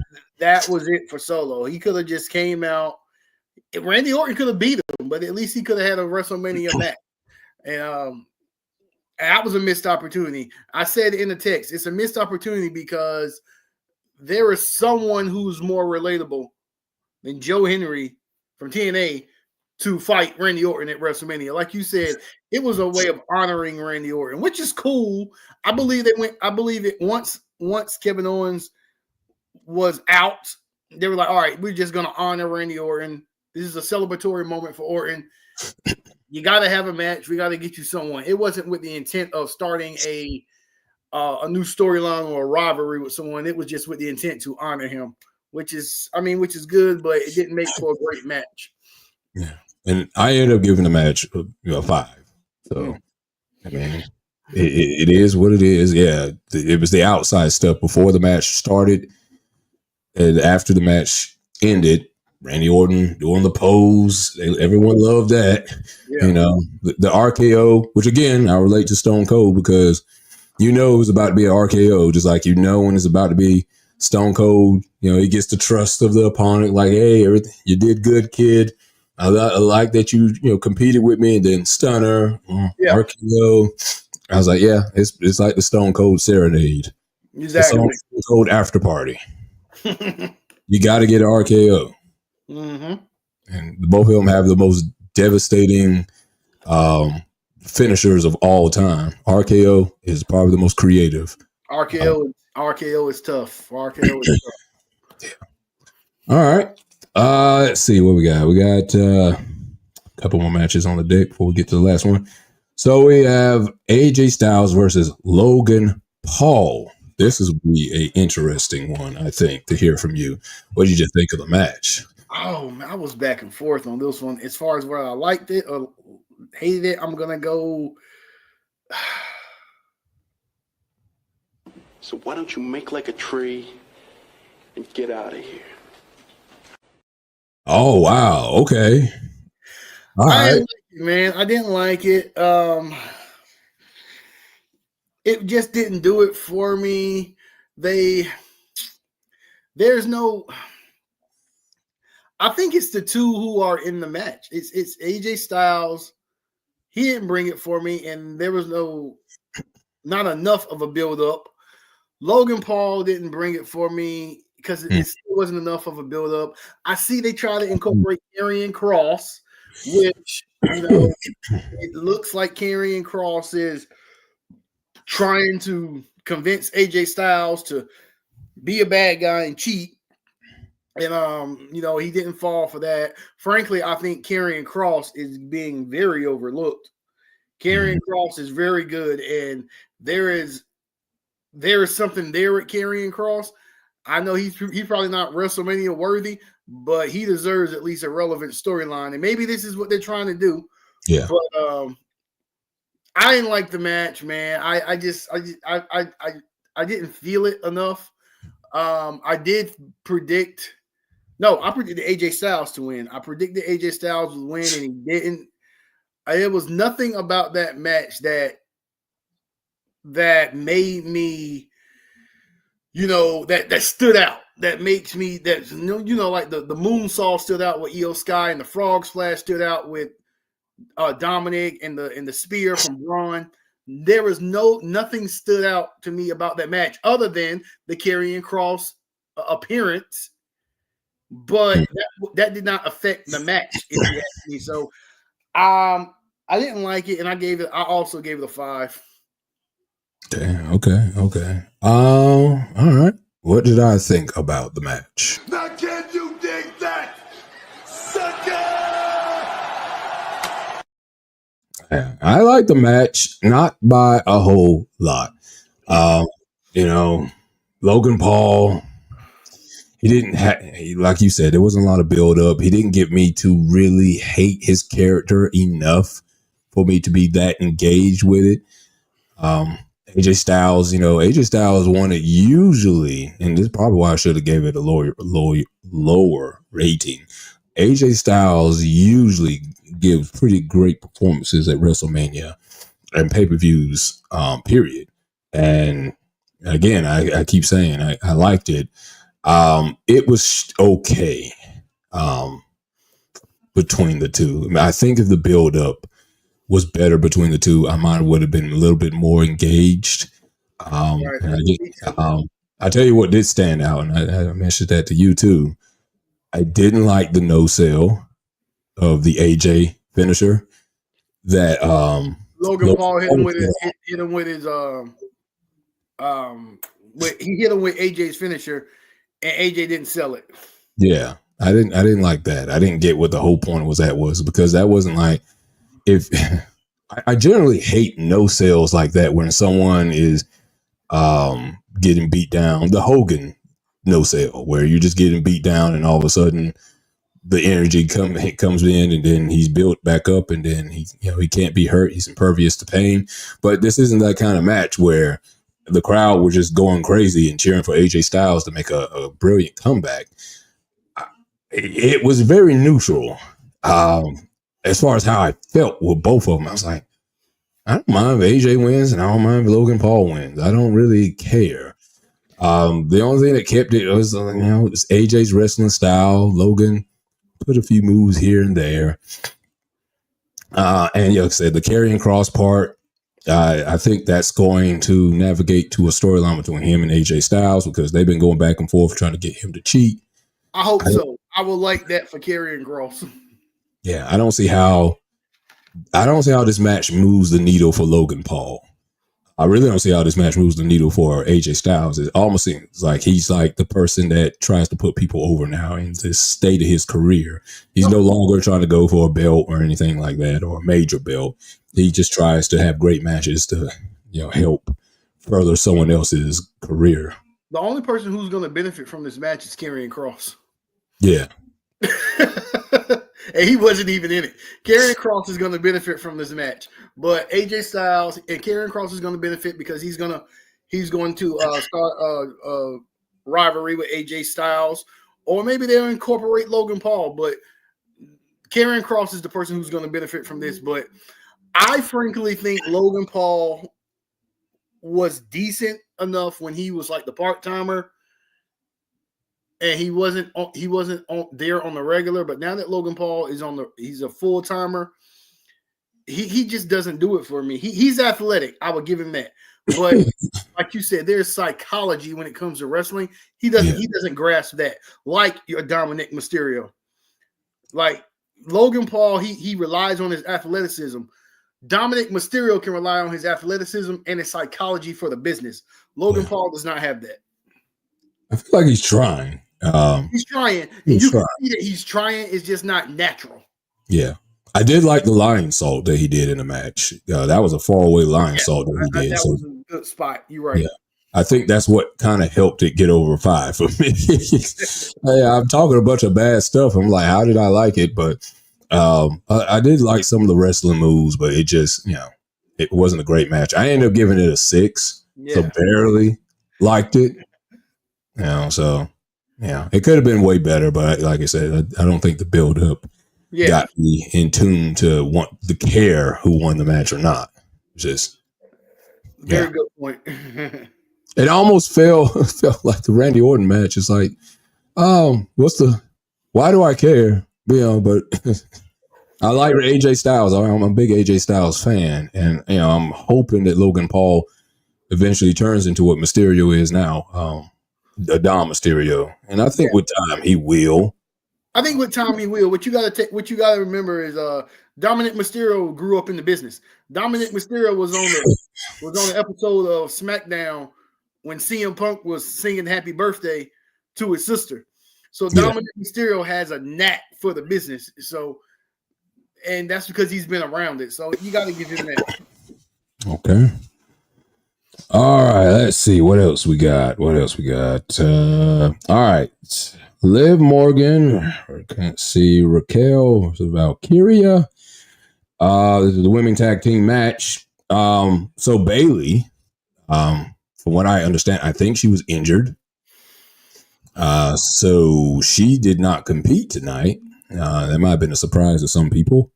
B: was it for Solo. He could have just came out. Randy Orton could have beat him, but at least he could have had a WrestleMania match. And that was a missed opportunity. I said in the text, it's a missed opportunity because there is someone who's more relatable than Joe Henry from TNA to fight Randy Orton at WrestleMania. Like you said, it was a way of honoring Randy Orton, which is cool. I believe it once Kevin Owens was out, they were like, all right, we're just going to honor Randy Orton. This is a celebratory moment for Orton. You got to have a match. We got to get you someone. It wasn't with the intent of starting a new storyline or a rivalry with someone. It was just with the intent to honor him, which is good, but it didn't make for a great match.
A: Yeah. And I ended up giving the match a 5. So, I mean, it is what it is. Yeah, it was the outside stuff before the match started. And after the match ended, Randy Orton doing the pose. Everyone loved that. Yeah. You know, the RKO, which again, I relate to Stone Cold because it was about to be an RKO, just like when it's about to be Stone Cold. He gets the trust of the opponent, like, hey, everything you did good, kid. I like that you competed with me, and then stunner, RKO. I was like, yeah, it's like the Stone Cold serenade.
B: Exactly.
A: The Stone Cold after party. You got to get an RKO.
B: Mm-hmm.
A: And both of them have the most devastating finishers of all time. RKO is probably the most creative.
B: RKO is tough. RKO is tough.
A: Yeah. All right. Let's see what we got. We got a couple more matches on the deck before we get to the last one. So we have AJ Styles versus Logan Paul. This is be an interesting one, I think, to hear from you. What did you just think of the match?
B: Oh, man, I was back and forth on this one. As far as whether I liked it or hated it, I'm going to go.
C: So why don't you make like a tree and get out of here?
A: Oh, wow. Okay. All right.
B: I didn't like it. It just didn't do it for me. I think it's the two who are in the match. It's AJ Styles. He didn't bring it for me, and there was not enough of a build-up. Logan Paul didn't bring it for me because it still wasn't enough of a build-up. I see they try to incorporate Karrion Kross, which it looks like Karrion Kross is trying to convince AJ Styles to be a bad guy and cheat. And he didn't fall for that. Frankly, I think Karrion Kross is being very overlooked. Karrion Kross is very good, and there is something there with Karrion Kross. I know he's probably not WrestleMania worthy, but he deserves at least a relevant storyline. And maybe this is what they're trying to do.
A: Yeah.
B: But I didn't like the match, man. I didn't feel it enough. I predicted AJ Styles to win. I predicted AJ Styles would win, and he didn't. There was nothing about that match that made me, that stood out. That makes me like the moonsault stood out with Io Sky, and the frog splash stood out with Dominic, and the spear from Braun. There was nothing stood out to me about that match other than the Karrion Kross appearance but that did not affect the match, if you ask me. So, I didn't like it, and I also gave it a 5.
A: Damn. Okay. All right. What did I think about the match?
C: Now can you dig that? Sucker!
A: Yeah, I like the match, not by a whole lot. Logan Paul, he didn't have, like you said, there wasn't a lot of build up. He didn't get me to really hate his character enough for me to be that engaged with it. AJ Styles, AJ Styles wanted usually, and this is probably why I should have gave it a lower rating. AJ Styles usually gives pretty great performances at WrestleMania and pay-per-views, period. And again, I keep saying I liked it. It was okay between the two. I think if the build-up was better between the two, I might would have been a little bit more engaged. And I tell you what did stand out, and I mentioned that to you too. I didn't like the no sell of the AJ finisher. That
B: Logan Paul hit him with his he hit him with AJ's finisher, and AJ didn't sell it.
A: Yeah, I didn't like that. I didn't get what the whole point was because that wasn't like, if I generally hate no sales like that when someone is getting beat down. The Hogan no sale, where you're just getting beat down and all of a sudden the energy comes in and then he's built back up and then he can't be hurt. He's impervious to pain. But this isn't that kind of match where the crowd were just going crazy and cheering for AJ Styles to make a brilliant comeback. It was very neutral. As far as how I felt with both of them, I was like, I don't mind if AJ wins and I don't mind if Logan Paul wins. I don't really care. The only thing that kept it was, it's AJ's wrestling style. Logan put a few moves here and there. And like I said, the carrying cross part, I think that's going to navigate to a storyline between him and AJ Styles because they've been going back and forth trying to get him to cheat.
B: I hope so. I would like that for carrying cross.
A: Yeah, I don't see how this match moves the needle for Logan Paul. I really don't see how this match moves the needle for AJ Styles. It almost seems like he's like the person that tries to put people over now in this state of his career. He's no longer trying to go for a belt or anything like that or a major belt. He just tries to have great matches to, help further someone else's career.
B: The only person who's going to benefit from this match is Karrion Kross.
A: Yeah.
B: And he wasn't even in it. Karrion Kross is going to benefit from this match, but AJ Styles and Karrion Kross is going to benefit because he's going to start a rivalry with AJ Styles, or maybe they'll incorporate Logan Paul. But Karrion Kross is the person who's going to benefit from this. But I frankly think Logan Paul was decent enough when he was like the part-timer. And he wasn't there on the regular, but now that Logan Paul is he's a full timer. He just doesn't do it for me. He's athletic. I would give him that, but like you said, there's psychology when it comes to wrestling. He doesn't grasp that like your Dominic Mysterio. Like Logan Paul, he relies on his athleticism. Dominic Mysterio can rely on his athleticism and his psychology for the business. Logan Paul does not have that.
A: I feel like he's trying.
B: He's trying. And you can see that he's trying. It's just not natural.
A: Yeah. I did like the lion salt that he did in the match. That was a faraway lion salt that he did.
B: That was a good spot. You're right. Yeah.
A: I think that's what kind of helped it get over 5 for me. Hey, I'm talking a bunch of bad stuff. I'm like, how did I like it? But I did like some of the wrestling moves, but it just, it wasn't a great match. I ended up giving it a 6. So barely liked it. So it could have been way better, but like I said, I don't think the build up got me in tune to want the care who won the match or not. Just
B: very good point.
A: It almost felt like the Randy Orton match. It's like, why do I care? But I like AJ Styles. I'm a big AJ Styles fan, and I'm hoping that Logan Paul eventually turns into what Mysterio is now. Dom Mysterio, and I think with time he will.
B: I think with Tommy Wheel, what you gotta remember is Dominic Mysterio grew up in the business. Dominic Mysterio was on the episode of SmackDown when CM Punk was singing Happy Birthday to his sister. So Dominic Mysterio has a knack for the business. So, and that's because he's been around it. So you got to give him that.
A: Okay. All right. Let's see what else we got. All right. Liv Morgan. I can't see Raquel. Valkyria. This is the women tag team match. So Bailey, from what I understand, I think she was injured. So she did not compete tonight. That might have been a surprise to some people.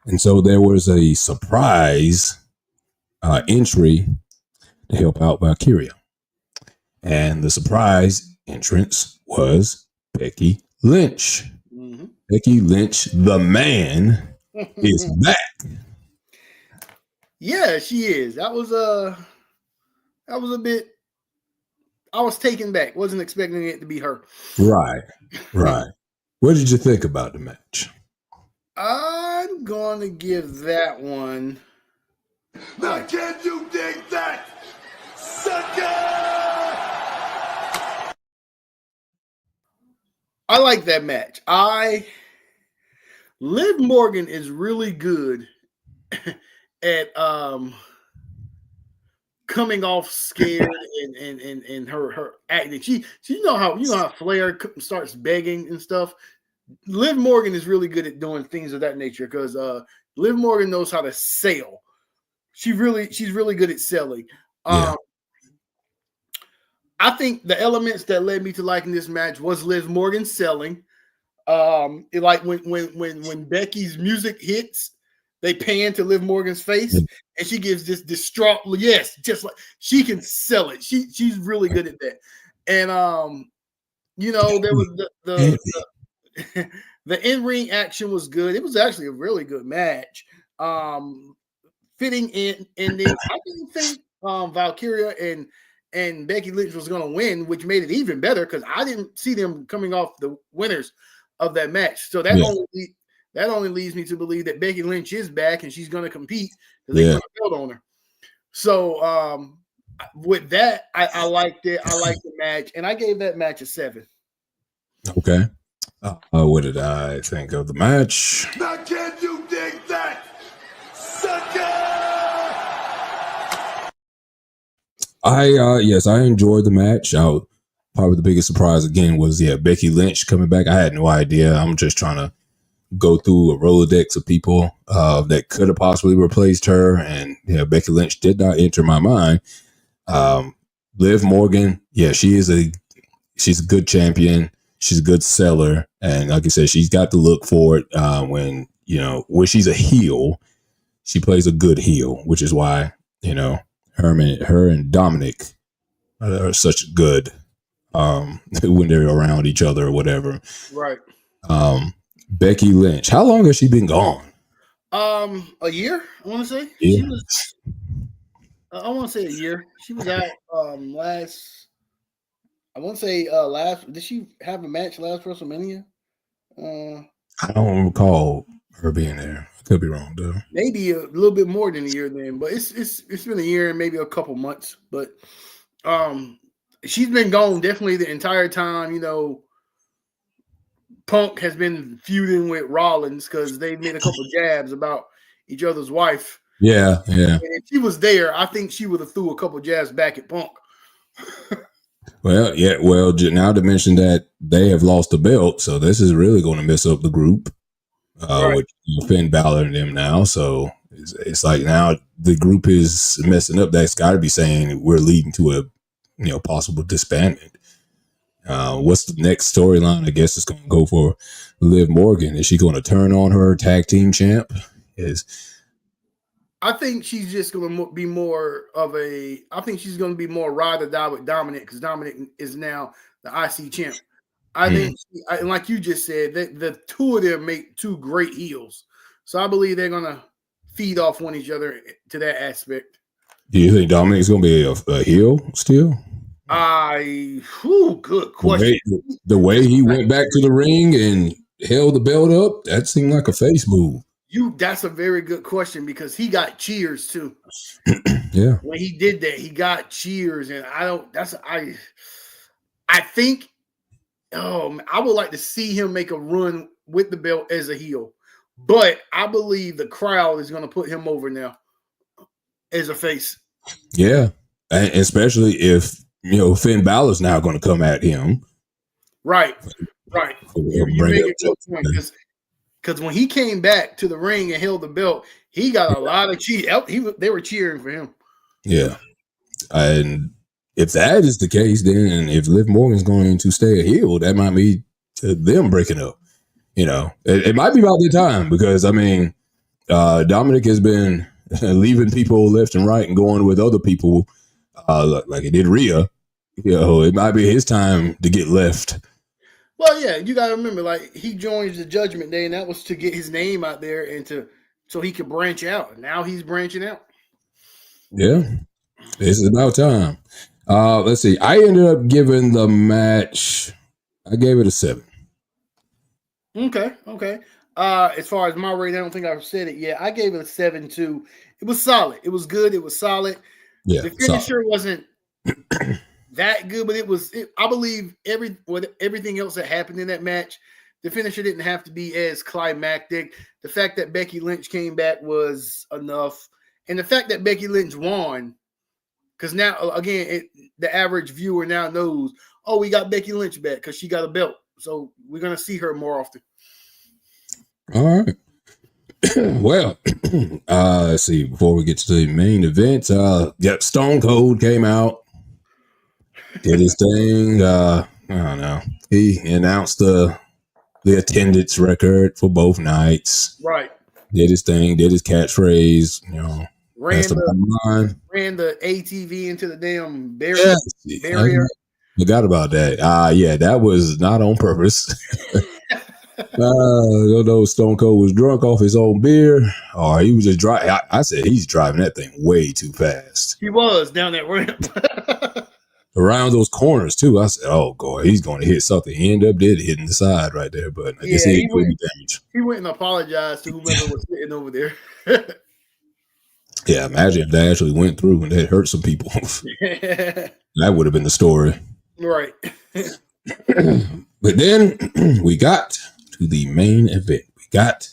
A: And so there was a surprise entry to help out Valkyria. And the surprise entrance was Becky Lynch. Mm-hmm. Becky Lynch, the man, is back.
B: Yeah, she is. That was a bit. I was taken back. Wasn't expecting it to be her.
A: Right. What did you think about the match?
B: I'm going to give that one.
C: Now, can you dig that, sucker?
B: I like that match. Liv Morgan is really good at coming off scared and her acting. She you know how Flair starts begging and stuff. Liv Morgan is really good at doing things of that nature because Liv Morgan knows how to sell. She's really good at selling. I think the elements that led me to liking this match was Liv Morgan selling. Like when Becky's music hits, they pan to Liv Morgan's face and she gives this distraught yes, just like she can sell it. She's really good at that. And there was the in-ring action was good. It was actually a really good match. Fitting in ending. I didn't think Valkyria and Becky Lynch was going to win, which made it even better because I didn't see them coming off the winners of that match. So that only leads me to believe that Becky Lynch is back and she's going to compete because they're going to build on her. So with that, I liked it. I liked the match, and I gave that match a 7.
A: Okay. What did I think of the match?
C: Now, can you dig that, sucker?
A: I enjoyed the match. Probably the biggest surprise again was Becky Lynch coming back. I had no idea. I'm just trying to go through a Rolodex of people that could have possibly replaced her, and Becky Lynch did not enter my mind. Liv Morgan, she's a good champion. She's a good seller, and like I said, she's got the look for it. When she's a heel, she plays a good heel, which is why her and Dominic are such good when they're around each other or whatever.
B: Right.
A: Becky Lynch, how long has she been gone?
B: A year, I want to say.
A: Yeah.
B: I want to say a year. She was out last. I want to say last. Did she have a match last WrestleMania?
A: I don't recall her being there. I could be wrong though.
B: Maybe a little bit more than a year then, but it's been a year and maybe a couple months. But she's been gone definitely the entire time. Punk has been feuding with Rollins because they made a couple jabs about each other's wife.
A: Yeah.
B: And if she was there, I think she would have threw a couple jabs back at Punk.
A: Well, now to mention that they have lost the belt, so this is really going to mess up the group with Finn Balor and them now. So it's like now the group is messing up. That's got to be saying we're leading to a possible disbandment. What's the next storyline? I guess it's going to go for Liv Morgan. Is she going to turn on her tag team champ?
B: I think she's just going to be more of a. I think she's going to be more ride or die with Dominic because Dominic is now the IC champ. I think, like you just said, the two of them make two great heels. So I believe they're going to feed off one each other to that aspect.
A: Do you think Dominic's going to be a heel still?
B: Good question.
A: The way he went back to the ring and held the belt up, that seemed like a face move.
B: That's a very good question because he got cheers too.
A: Yeah.
B: When he did that, he got cheers, and I think I would like to see him make a run with the belt as a heel. But I believe the crowd is going to put him over now as a face.
A: Yeah. And especially if, Finn Balor's now going to come at him.
B: Right. You make a good point because when he came back to the ring and held the belt, he got a lot of cheers. They were cheering for him.
A: Yeah. And if that is the case, then if Liv Morgan's going to stay a heel, that might be them breaking up. It might be about their time because, Dominic has been leaving people left and right and going with other people like he did Rhea. It might be his time to get left.
B: Well, yeah, you got to remember, like, he joins the Judgment Day, and that was to get his name out there and so he could branch out. Now he's branching out.
A: Yeah, this is about time. Let's see. I ended up giving the match, I gave it a 7.
B: Okay. As far as my rating, I don't think I've said it yet. I gave it a 7 too. It was solid. It was good. It was solid.
A: Yeah,
B: the finisher wasn't that good, but I believe everything else that happened in that match, the finisher didn't have to be as climactic. The fact that Becky Lynch came back was enough. And the fact that Becky Lynch won, because now, again, the average viewer now knows, we got Becky Lynch back because she got a belt. So we're going to see her more often.
A: All right. Well, let's see. Before we get to the main event, Stone Cold came out, did his thing. I don't know. He announced the attendance record for both nights.
B: Right.
A: Did his thing. Did his catchphrase.
B: Ran the ATV into the damn barrier.
A: I forgot about that. Yeah, that was not on purpose. Although Stone Cold was drunk off his own beer, or he was just driving. I said he's driving that thing way too fast.
B: He was down that ramp.
A: Around those corners too. I said, "Oh God, he's going to hit something." He ended up hitting the side right there, but I guess he didn't do damage.
B: He went and apologized to whoever was sitting over there.
A: Yeah, imagine if that actually went through and that hurt some people. That would have been the story,
B: right?
A: But then we got to the main event. We got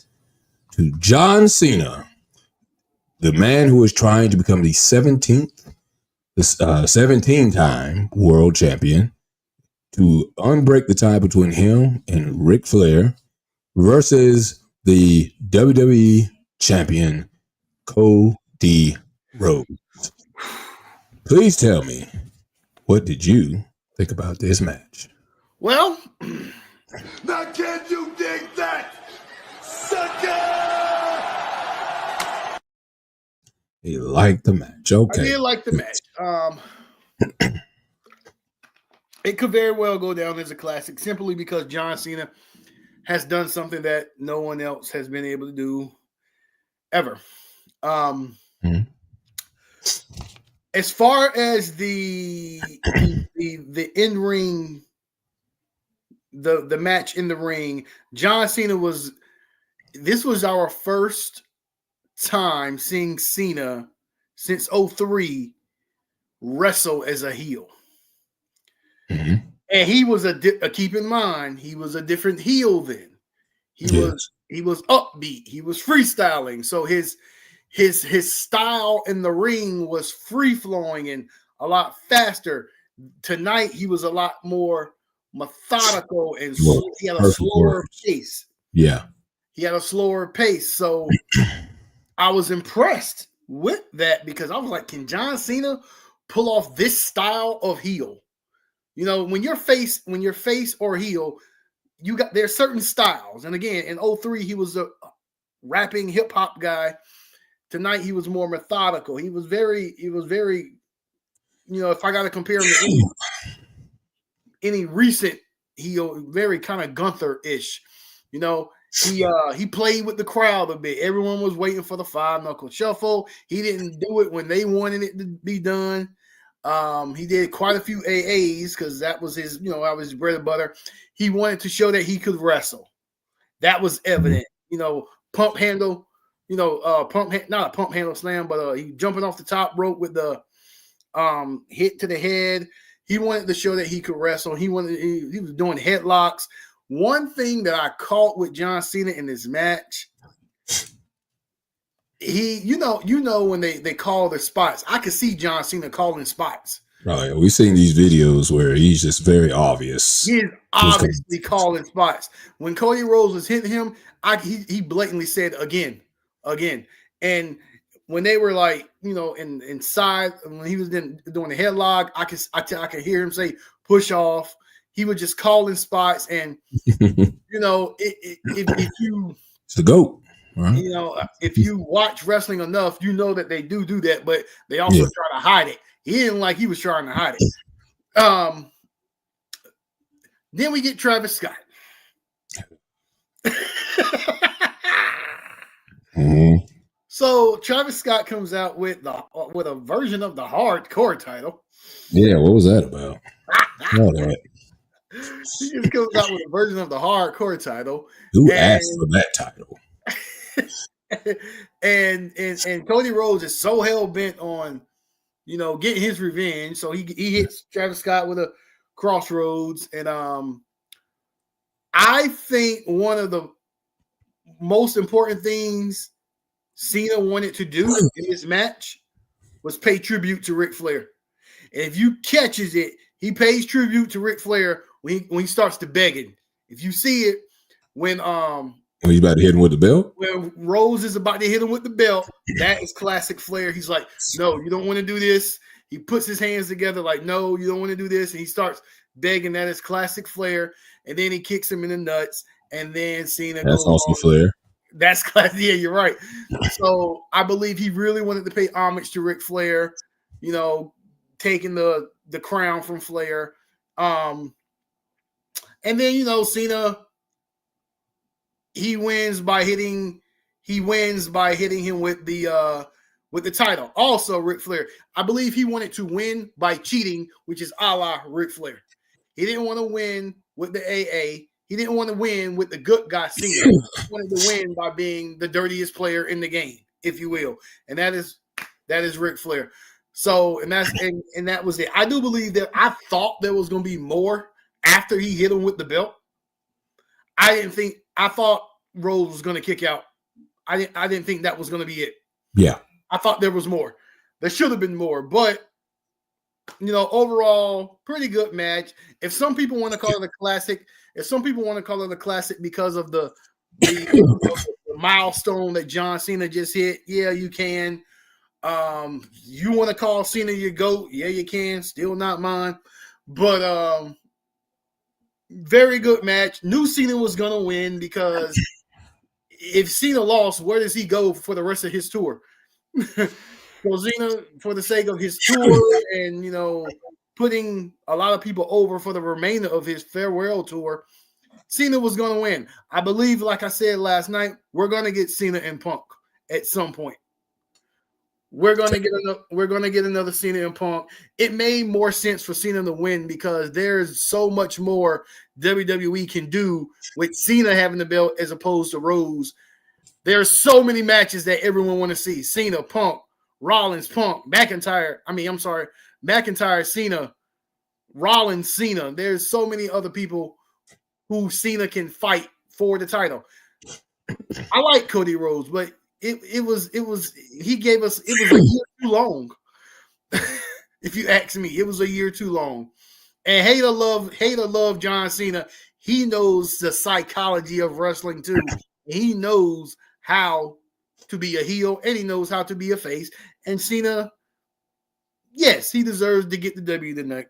A: to John Cena, the man who is trying to become the 17-time world champion, to unbreak the tie between him and Ric Flair versus the WWE champion, Cody Rhodes. Please tell me, what did you think about this match?
B: Well,
D: now can you dig that, sucker?
A: He liked the match. Okay.
B: I did like the match. It could very well go down as a classic simply because John Cena has done something that no one else has been able to do ever. As far as the in-ring, the match in the ring, John Cena this was our first time seeing Cena since 2003 wrestle as a heel. And he was keep in mind, he was a different heel then. He was upbeat. He was freestyling. So his style in the ring was free flowing and a lot faster. Tonight he was a lot more methodical and he had a slower pace.
A: Yeah.
B: He had a slower pace. So I was impressed with that because I was like, can John Cena pull off this style of heel? When you're face or heel, there's certain styles. And again, in 2003, he was a rapping hip hop guy. Tonight he was more methodical. He was very, if I got to compare him to any recent heel, very kind of Gunther-ish. He played with the crowd a bit. Everyone was waiting for the 5-knuckle shuffle. He didn't do it when they wanted it to be done. He did quite a few AAs because that was his, that was his bread and butter. He wanted to show that he could wrestle. That was evident. Pump handle, not a pump handle slam, but he jumping off the top rope with the hit to the head. He wanted to show that he could wrestle. He was doing headlocks. One thing that I caught with John Cena in this match, when they call their spots, I could see John Cena calling spots.
A: Right. We've seen these videos where he's just very obvious.
B: He's obviously calling spots. When Cody Rhodes was hitting him, he blatantly said again. And when they were like, inside, when he was doing the headlock, I could hear him say push off. He was just calling spots, and if you,
A: it's the GOAT. Right?
B: If you watch wrestling enough, you know that they do that, but they also try to hide it. He didn't like he was trying to hide it. Then we get Travis Scott.
A: Mm-hmm.
B: So Travis Scott comes out with a version of the hardcore title.
A: Yeah, what was that about?
B: He just comes out with a version of the hardcore title.
A: Who asked for that title?
B: and Cody Rhodes is so hell bent on getting his revenge, so he hits Travis Scott with a crossroads, and I think one of the most important things Cena wanted to do in this match was pay tribute to Ric Flair. And if you catches it, he pays tribute to Ric Flair when he starts to begging. If you see it, when
A: he's about to hit him with the belt,
B: when Rose is about to hit him with the belt, that is classic Flair. He's like, no, you don't want to do this. He puts his hands together like, no, you don't want to do this. And he starts begging. That is classic Flair. And then he kicks him in the nuts. And then Cena
A: that's also Flair.
B: That's classic. Yeah, you're right. So I believe he really wanted to pay homage to Ric Flair, taking the crown from Flair. And then, Cena, he wins by hitting him with the title. Also, Ric Flair, I believe he wanted to win by cheating, which is a la Ric Flair. He didn't want to win with the AA. He didn't want to win with the good guy Cena. He wanted to win by being the dirtiest player in the game, if you will. And that is Ric Flair. So, and that was it. I do believe that I thought there was going to be more after he hit him with the belt. I thought Rhodes was going to kick out. I didn't think that was going to be it.
A: Yeah.
B: I thought there was more. There should have been more, but overall, pretty good match. If some people want to call it a classic, because of the milestone that John Cena just hit, yeah, you can. You want to call Cena your GOAT? Yeah, you can. Still not mine. But very good match. Knew Cena was gonna win because if Cena lost, where does he go for the rest of his tour? So Cena, for the sake of his tour and putting a lot of people over for the remainder of his farewell tour, Cena was gonna win. I believe, like I said last night, we're gonna get Cena and Punk at some point. We're gonna get another Cena and Punk. It made more sense for Cena to win because there's so much more WWE can do with Cena having the belt as opposed to Rose. There's so many matches that everyone want to see: Cena, Punk, Rollins, Punk, McIntyre, Cena, Rollins, Cena. There's so many other people who Cena can fight for the title. I like Cody Rhodes, but it was a year too long. If you ask me, it was a year too long. And hater love John Cena. He knows the psychology of wrestling too. He knows how to be a heel and he knows how to be a face. And Cena, yes, he deserves to get the W tonight.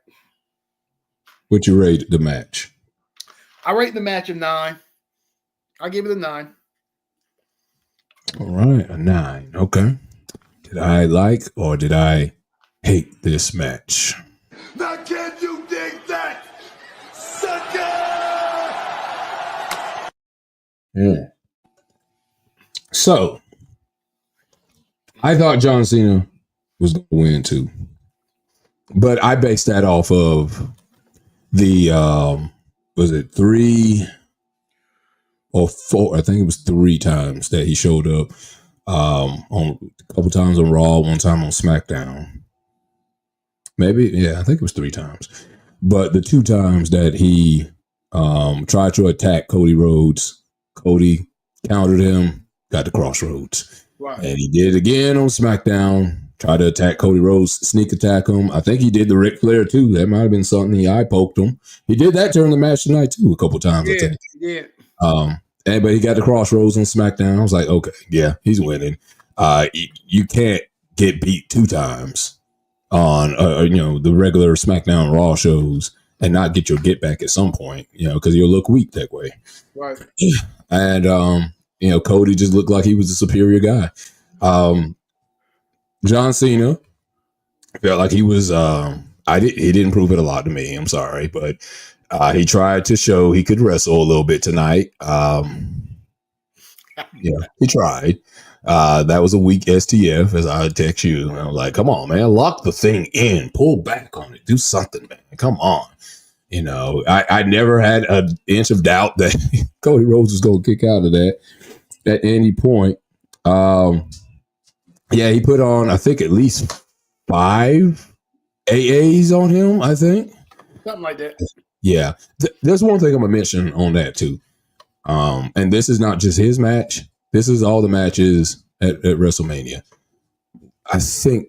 A: What you rate the match?
B: I rate the match a 9. I give it a 9.
A: All right, a 9. Okay. Did I like or did I hate this match?
D: Now can you dig that, sucker?
A: Yeah. So, I thought John Cena was going to win too. But I based that off of the was it 3 or 4? I think it was 3 times that he showed up. On a couple times on Raw, one time on SmackDown. Maybe, yeah, I think it was 3 times. But the 2 times that he tried to attack Cody Rhodes, Cody countered him, got the crossroads.
B: Right.
A: And he did it again on SmackDown, tried to attack Cody Rhodes, sneak attack him. I think he did the Ric Flair too. That might have been something he eye poked him. He did that during the match tonight too, a couple times, I think.
B: Yeah.
A: But he got the crossroads on SmackDown. I was like, okay, yeah, he's winning. You can't get beat 2 times on the regular SmackDown Raw shows and not get your get back at some point, because you'll look weak that way.
B: Right.
A: And Cody just looked like he was a superior guy. John Cena felt like he was. He didn't prove it a lot to me. I'm sorry, but he tried to show he could wrestle a little bit tonight. He tried. That was a weak STF, as I text you. And I was like, come on, man, lock the thing in, pull back on it, do something, man. Come on. I never had an inch of doubt that Cody Rhodes was going to kick out of that at any point. He put on, I think, at least 5 AAs on him, I think.
B: Something like that.
A: Yeah. There's one thing I'm going to mention on that, too. And this is not just his match. This is all the matches at WrestleMania. I think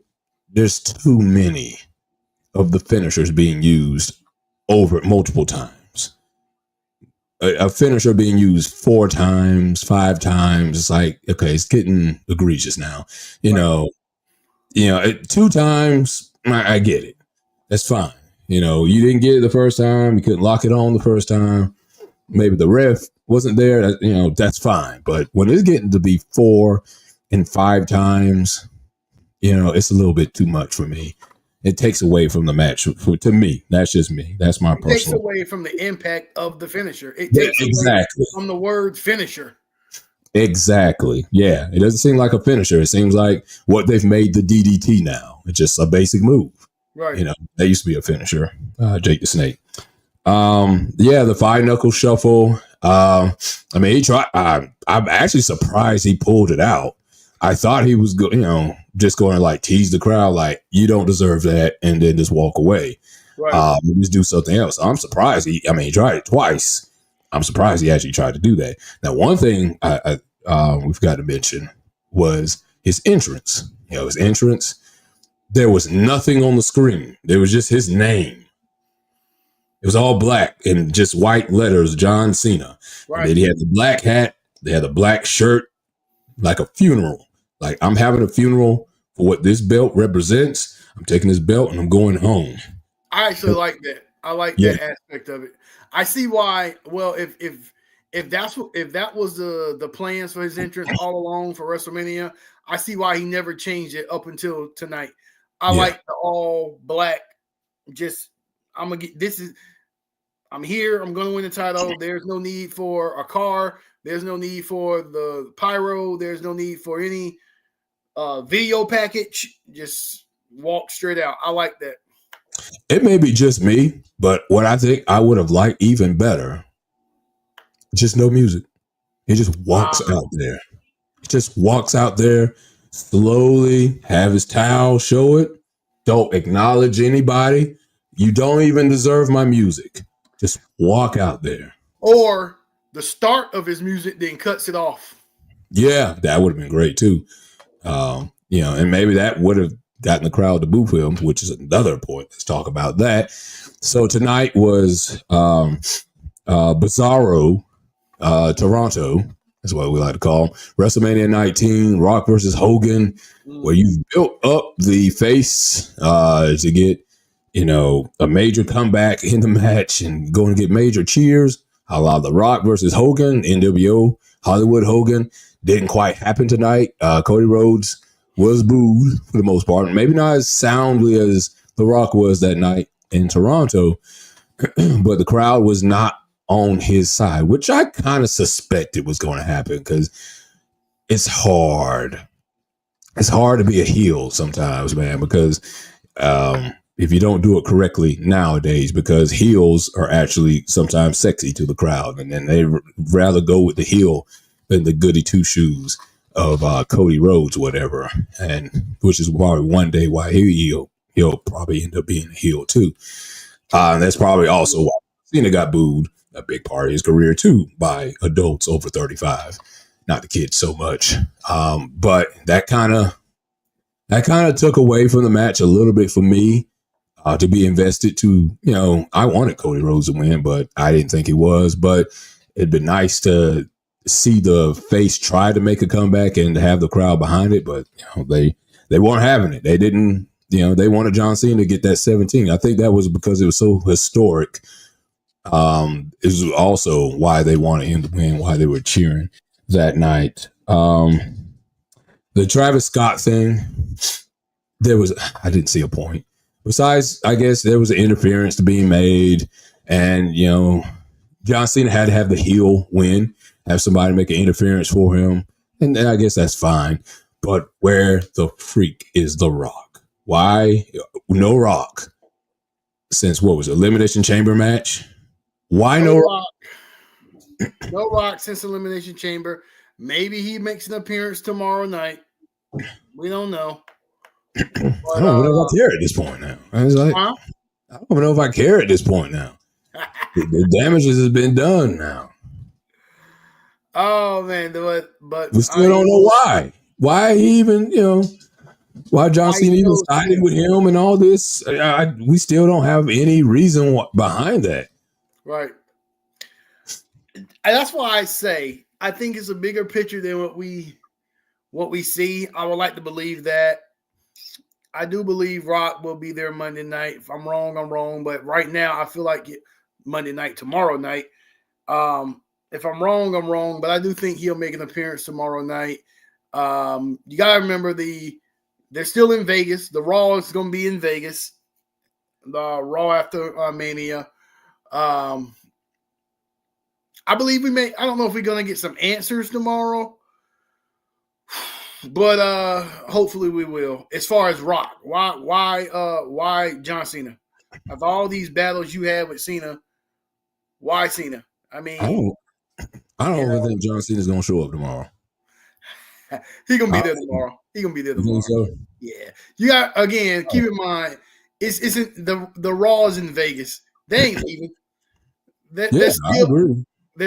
A: there's too many of the finishers being used over multiple times. A finisher being used 4 times, 5 times. It's like, okay, it's getting egregious now. 2 times, I get it. That's fine. You didn't get it the first time. You couldn't lock it on the first time. Maybe the ref wasn't there. That's fine. But when it's getting to be 4 and 5 times, it's a little bit too much for me. It takes away from the match. To me, that's just me. That's my personal. It takes
B: away from the impact of the finisher. It takes away from the word finisher.
A: Exactly. Yeah. It doesn't seem like a finisher. It seems like what they've made the DDT now. It's just a basic move.
B: Right.
A: That used to be a finisher. Jake the Snake. The 5 knuckle shuffle. He tried. I'm actually surprised he pulled it out. I thought he was just going to like tease the crowd, like, you don't deserve that, and then just walk away.
B: Right.
A: Just do something else. I'm surprised he tried it twice. I'm surprised he actually tried to do that. Now, one thing we've got to mention was his entrance. His entrance. There was nothing on the screen. There was just his name. It was all black and just white letters, John Cena. Right. And then he had the black hat. They had a black shirt, like a funeral. Like, I'm having a funeral for what this belt represents. I'm taking this belt and I'm going home.
B: I actually like that. I like that aspect of it. I see why. Well, if that was the plans for his entrance all along for WrestleMania, I see why he never changed it up until tonight. I like the all black. Just I'm here. I'm going to win the title. There's no need for a car. There's no need for the pyro. There's no need for any video package. Just walk straight out. I like that.
A: It may be just me, but what I think I would have liked even better, just no music. He just walks out there. He just walks out there slowly, have his towel, show it. Don't acknowledge anybody. You don't even deserve my music. Just walk out there.
B: Or the start of his music then cuts it off.
A: Yeah, that would have been great too. And maybe that would have gotten the crowd to boo him, which is another point. Let's talk about that. So tonight was Bizarro Toronto, that's what we like to call WrestleMania 19, Rock versus Hogan, where you've built up the face to get, a major comeback in the match and going to get major cheers. A la The Rock versus Hogan, NWO, Hollywood Hogan. Didn't quite happen tonight. Cody Rhodes was booed for the most part. Maybe not as soundly as The Rock was that night in Toronto, but the crowd was not on his side, which I kind of suspected was going to happen because it's hard. It's hard to be a heel sometimes, man, because if you don't do it correctly nowadays, because heels are actually sometimes sexy to the crowd, and then they rather go with the heel than the goody two shoes of Cody Rhodes, whatever, and which is probably one day why he'll probably end up being a heel too. And that's probably also why Cena got booed a big part of his career too by adults over 35, not the kids so much. But that kind of took away from the match a little bit for me. To be invested to, I wanted Cody Rhodes to win, but I didn't think he was. But it'd been nice to see the face try to make a comeback and to have the crowd behind it. But they weren't having it. They didn't. They wanted John Cena to get that 17. I think that was because it was so historic. It was also why they wanted him to win, why they were cheering that night. The Travis Scott thing, I didn't see a point. Besides, I guess there was an interference to being made, and John Cena had to have the heel win, have somebody make an interference for him, and I guess that's fine. But where the freak is The Rock? Why no Rock? Since what was it, Elimination Chamber match? Why no Rock?
B: No Rock since Elimination Chamber. Maybe he makes an appearance tomorrow night. We don't know. But,
A: I don't know if I care at this point now. I was like, I don't know if I care at this point now. The damages has been done now.
B: Oh man, but
A: we still don't know why. Why he even, why John Cena even sided with him and all this. We still don't have any reason behind that.
B: Right. And that's why I say I think it's a bigger picture than what we see. I would like to believe that. I do believe Rock will be there Monday night. If I'm wrong, I'm wrong. But right now, I feel like Monday night, tomorrow night. If I'm wrong, I'm wrong. But I do think he'll make an appearance tomorrow night. You got to remember they're still in Vegas. The Raw is going to be in Vegas. The Raw after Mania. I believe I don't know if we're going to get some answers tomorrow. But hopefully we will. As far as Rock, why John Cena? Of all these battles you had with Cena, why Cena? I mean,
A: I don't even think John Cena's gonna show up tomorrow.
B: He's gonna be there tomorrow. He's gonna be there tomorrow.
A: So?
B: Yeah. You got again. Keep in mind, isn't the Raw is in Vegas. They ain't leaving. They're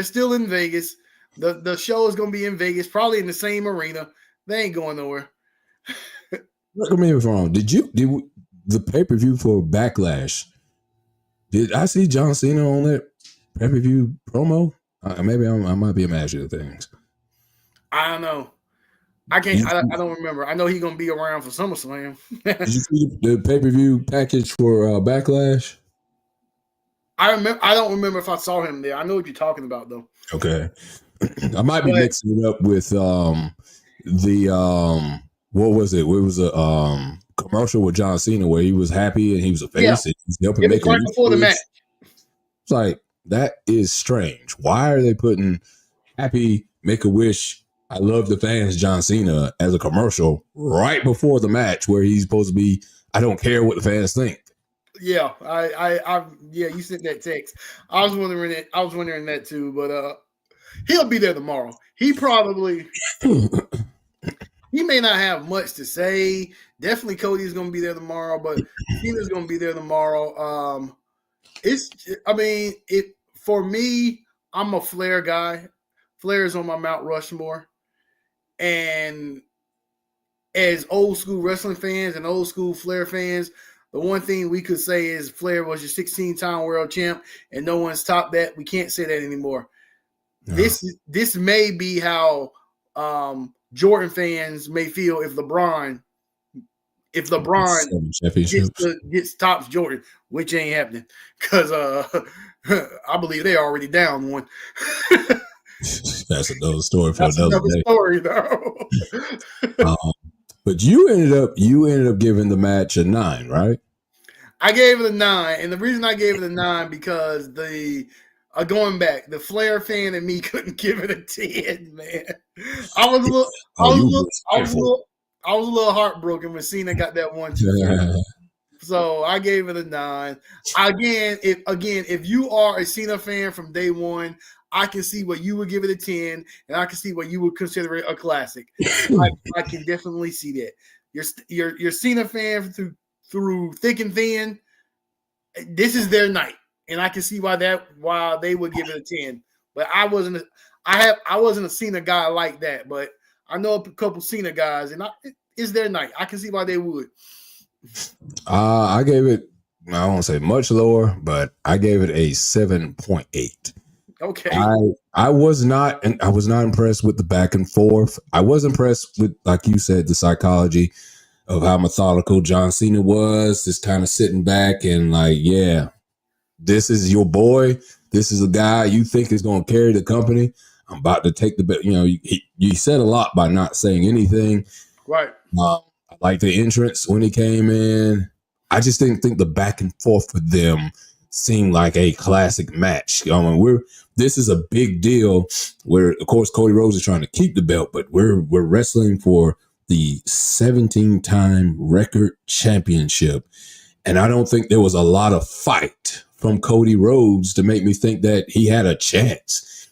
B: still in Vegas. The show is gonna be in Vegas, probably in the same arena. They ain't going nowhere.
A: Look at me if I'm wrong. Did the pay-per-view for Backlash? Did I see John Cena on that pay-per-view promo? Maybe I might be imagining things.
B: I don't know. I can't. I don't remember. I know he's gonna be around for SummerSlam.
A: Did you see the pay-per-view package for Backlash?
B: I remember. I don't remember if I saw him there. I know what you're talking about though.
A: Okay, I might be mixing it up with what was it? It was a commercial with John Cena where he was happy and he was a face and he's helping make
B: right before the match.
A: It's like, that is strange. Why are they putting happy Make-A-Wish, I love the fans, John Cena as a commercial right before the match where he's supposed to be, I don't care what the fans think?
B: Yeah, you sent that text. I was wondering that too, but he'll be there tomorrow. He probably he may not have much to say. Definitely Cody's gonna be there tomorrow, but Cena's gonna be there tomorrow. For me, I'm a Flair guy. Flair is on my Mount Rushmore. And as old school wrestling fans and old school Flair fans, the one thing we could say is Flair was your 16-time world champ, and no one's topped that. We can't say that anymore. No. This may be how Jordan fans may feel if LeBron gets tops Jordan, which ain't happening because I believe they're already down one.
A: That's another story for another day.
B: Story, though.
A: But you ended up giving the match a 9, right?
B: I gave it a 9, and the reason I gave it a 9 because going back, the Flair fan and me couldn't give it a 10. Man, I was a little heartbroken when Cena got that 1, 2, 3. So I gave it a 9. If you are a Cena fan from day one, I can see what you would give it a 10, and I can see what you would consider it a classic. I can definitely see that. You're Cena fan through thick and thin. This is their night, and I can see why they would give it a 10. But I wasn't a Cena guy like that, but I know a couple Cena guys, and it's their night. I can see why they would.
A: I gave it, I won't say much lower, but I gave it a 7.8.
B: Okay.
A: I was not impressed with the back and forth. I was impressed with, like you said, the psychology of how methodical John Cena was, just kind of sitting back and like, yeah, this is your boy. This is a guy you think is going to carry the company. I'm about to take the bet. You know, you said a lot by not saying anything.
B: Right.
A: I like the entrance when he came in. I just didn't think the back and forth with them seemed like a classic match. This is a big deal where, of course, Cody Rhodes is trying to keep the belt, but we're wrestling for the 17-time record championship. And I don't think there was a lot of fight from Cody Rhodes to make me think that he had a chance.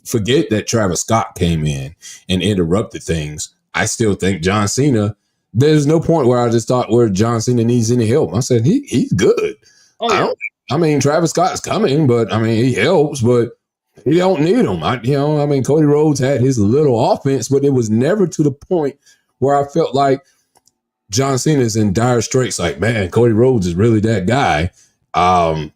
A: Forget that Travis Scott came in and interrupted things. I still think John Cena, there's no point where I just thought where John Cena needs any help. I said, he's good.
B: Oh, yeah.
A: I mean, Travis Scott's coming, but I mean, he helps, but he don't need him. Cody Rhodes had his little offense, but it was never to the point where I felt like John Cena's in dire straits. Like, man, Cody Rhodes is really that guy. I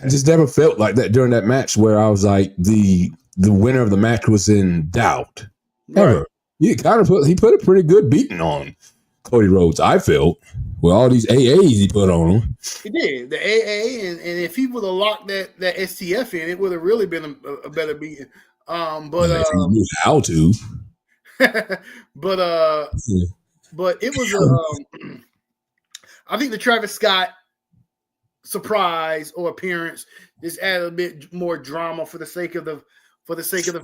A: just never felt like that during that match where I was like the winner of the match was in doubt. Ever. Right. He put a pretty good beating on Cody Rhodes, I felt, with all these AAs he put on him.
B: He did. The AA, and if he would have locked that STF in, it would have really been a better beating. But
A: he knew how to.
B: but it was I think the Travis Scott surprise or appearance just added a bit more drama for the sake of the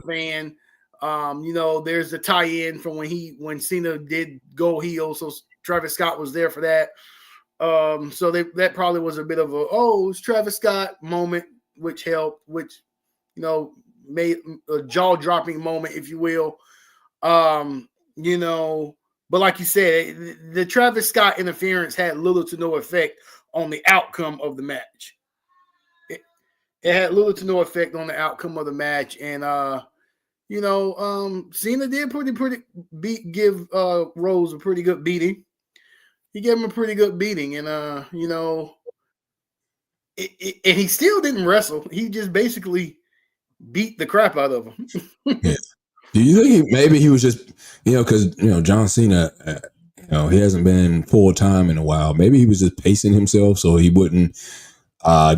B: fan. There's the tie-in from when Cena did go heel, so Travis Scott was there for that. So that probably was a bit of it's Travis Scott moment, which helped, which made a jaw-dropping moment, if you will. But like you said, the Travis Scott interference had little to no effect on the outcome of the match. It had little to no effect on the outcome of the match, and Cena did give Rose a pretty good beating. He gave him a pretty good beating, and and he still didn't wrestle. He just basically beat the crap out of him.
A: Yeah. Do you think maybe he was just, because John Cena, he hasn't been full time in a while. Maybe he was just pacing himself so he wouldn't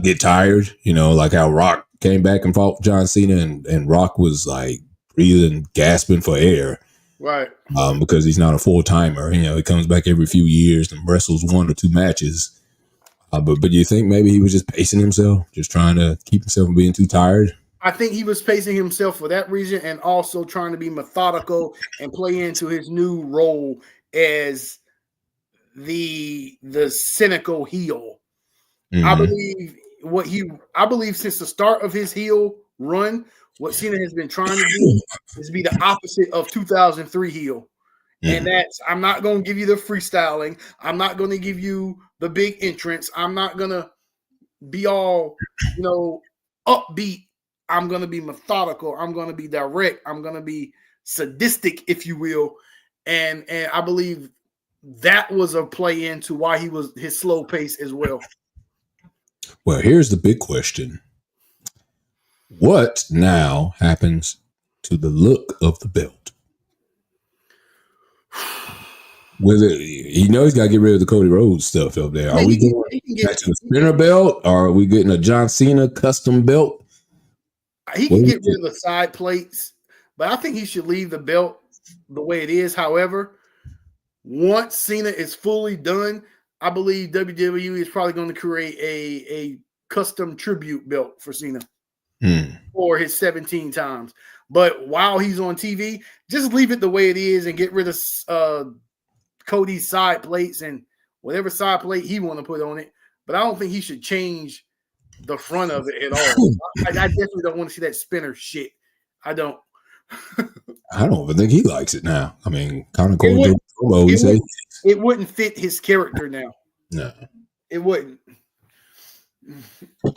A: get tired. Like how Rock came back and fought John Cena, and Rock was like breathing, gasping for air.
B: Right.
A: Because he's not a full timer. He comes back every few years and wrestles 1 or 2 matches. But do you think maybe he was just pacing himself, just trying to keep himself from being too tired?
B: I think he was pacing himself for that reason, and also trying to be methodical and play into his new role as the cynical heel. Mm-hmm. I believe since the start of his heel run, what Cena has been trying to do is be the opposite of 2003 heel. Mm-hmm. And that's, I'm not going to give you the freestyling. I'm not going to give you the big entrance. I'm not going to be all, upbeat. I'm going to be methodical. I'm going to be direct. I'm going to be sadistic, if you will. And I believe that was a play into why he was his slow pace as well.
A: Well, here's the big question. What now happens to the look of the belt? He's got to get rid of the Cody Rhodes stuff up there. Are we going back to the spinner belt? Or are we getting a John Cena custom belt?
B: He can get rid of the side plates, but I think he should leave the belt the way it is. However, once Cena is fully done, I believe WWE is probably going to create a custom tribute belt for Cena for his 17 times. But while he's on TV, just leave it the way it is and get rid of Cody's side plates and whatever side plate he want to put on it. But I don't think he should change the front of it at all. I definitely don't want to see that spinner shit. I don't.
A: I don't even think he likes it now. I mean, kind of
B: It
A: cold.
B: It wouldn't fit his character now.
A: No,
B: it wouldn't.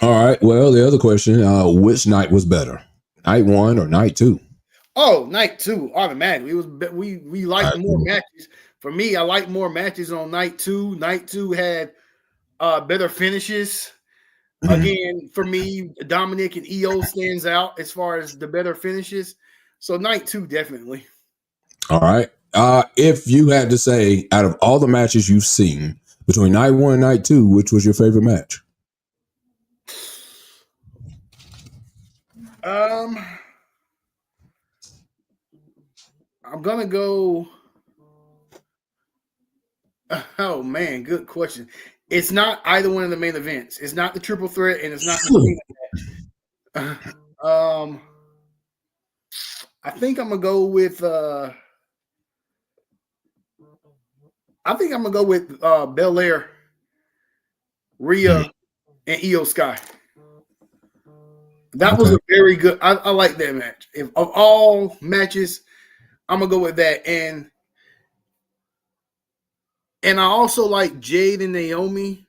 A: All right. Well, the other question: which night was better, night 1 or night 2?
B: Oh, night 2 automatically. We liked more matches. For me, I like more matches on night 2. Night 2 had better finishes. Again, for me, Dominic and EO stands out as far as the better finishes. So night 2, definitely.
A: All right. If you had to say, out of all the matches you've seen between night 1 and night 2, which was your favorite match?
B: I'm gonna go. Oh man, good question. It's not either one of the main events. It's not the triple threat, and it's not the I think I'm gonna go with. Belair, Rhea, and Io Sky. That was a very good. I like that match. If of all matches, I'm gonna go with that. And I also like Jade and Naomi,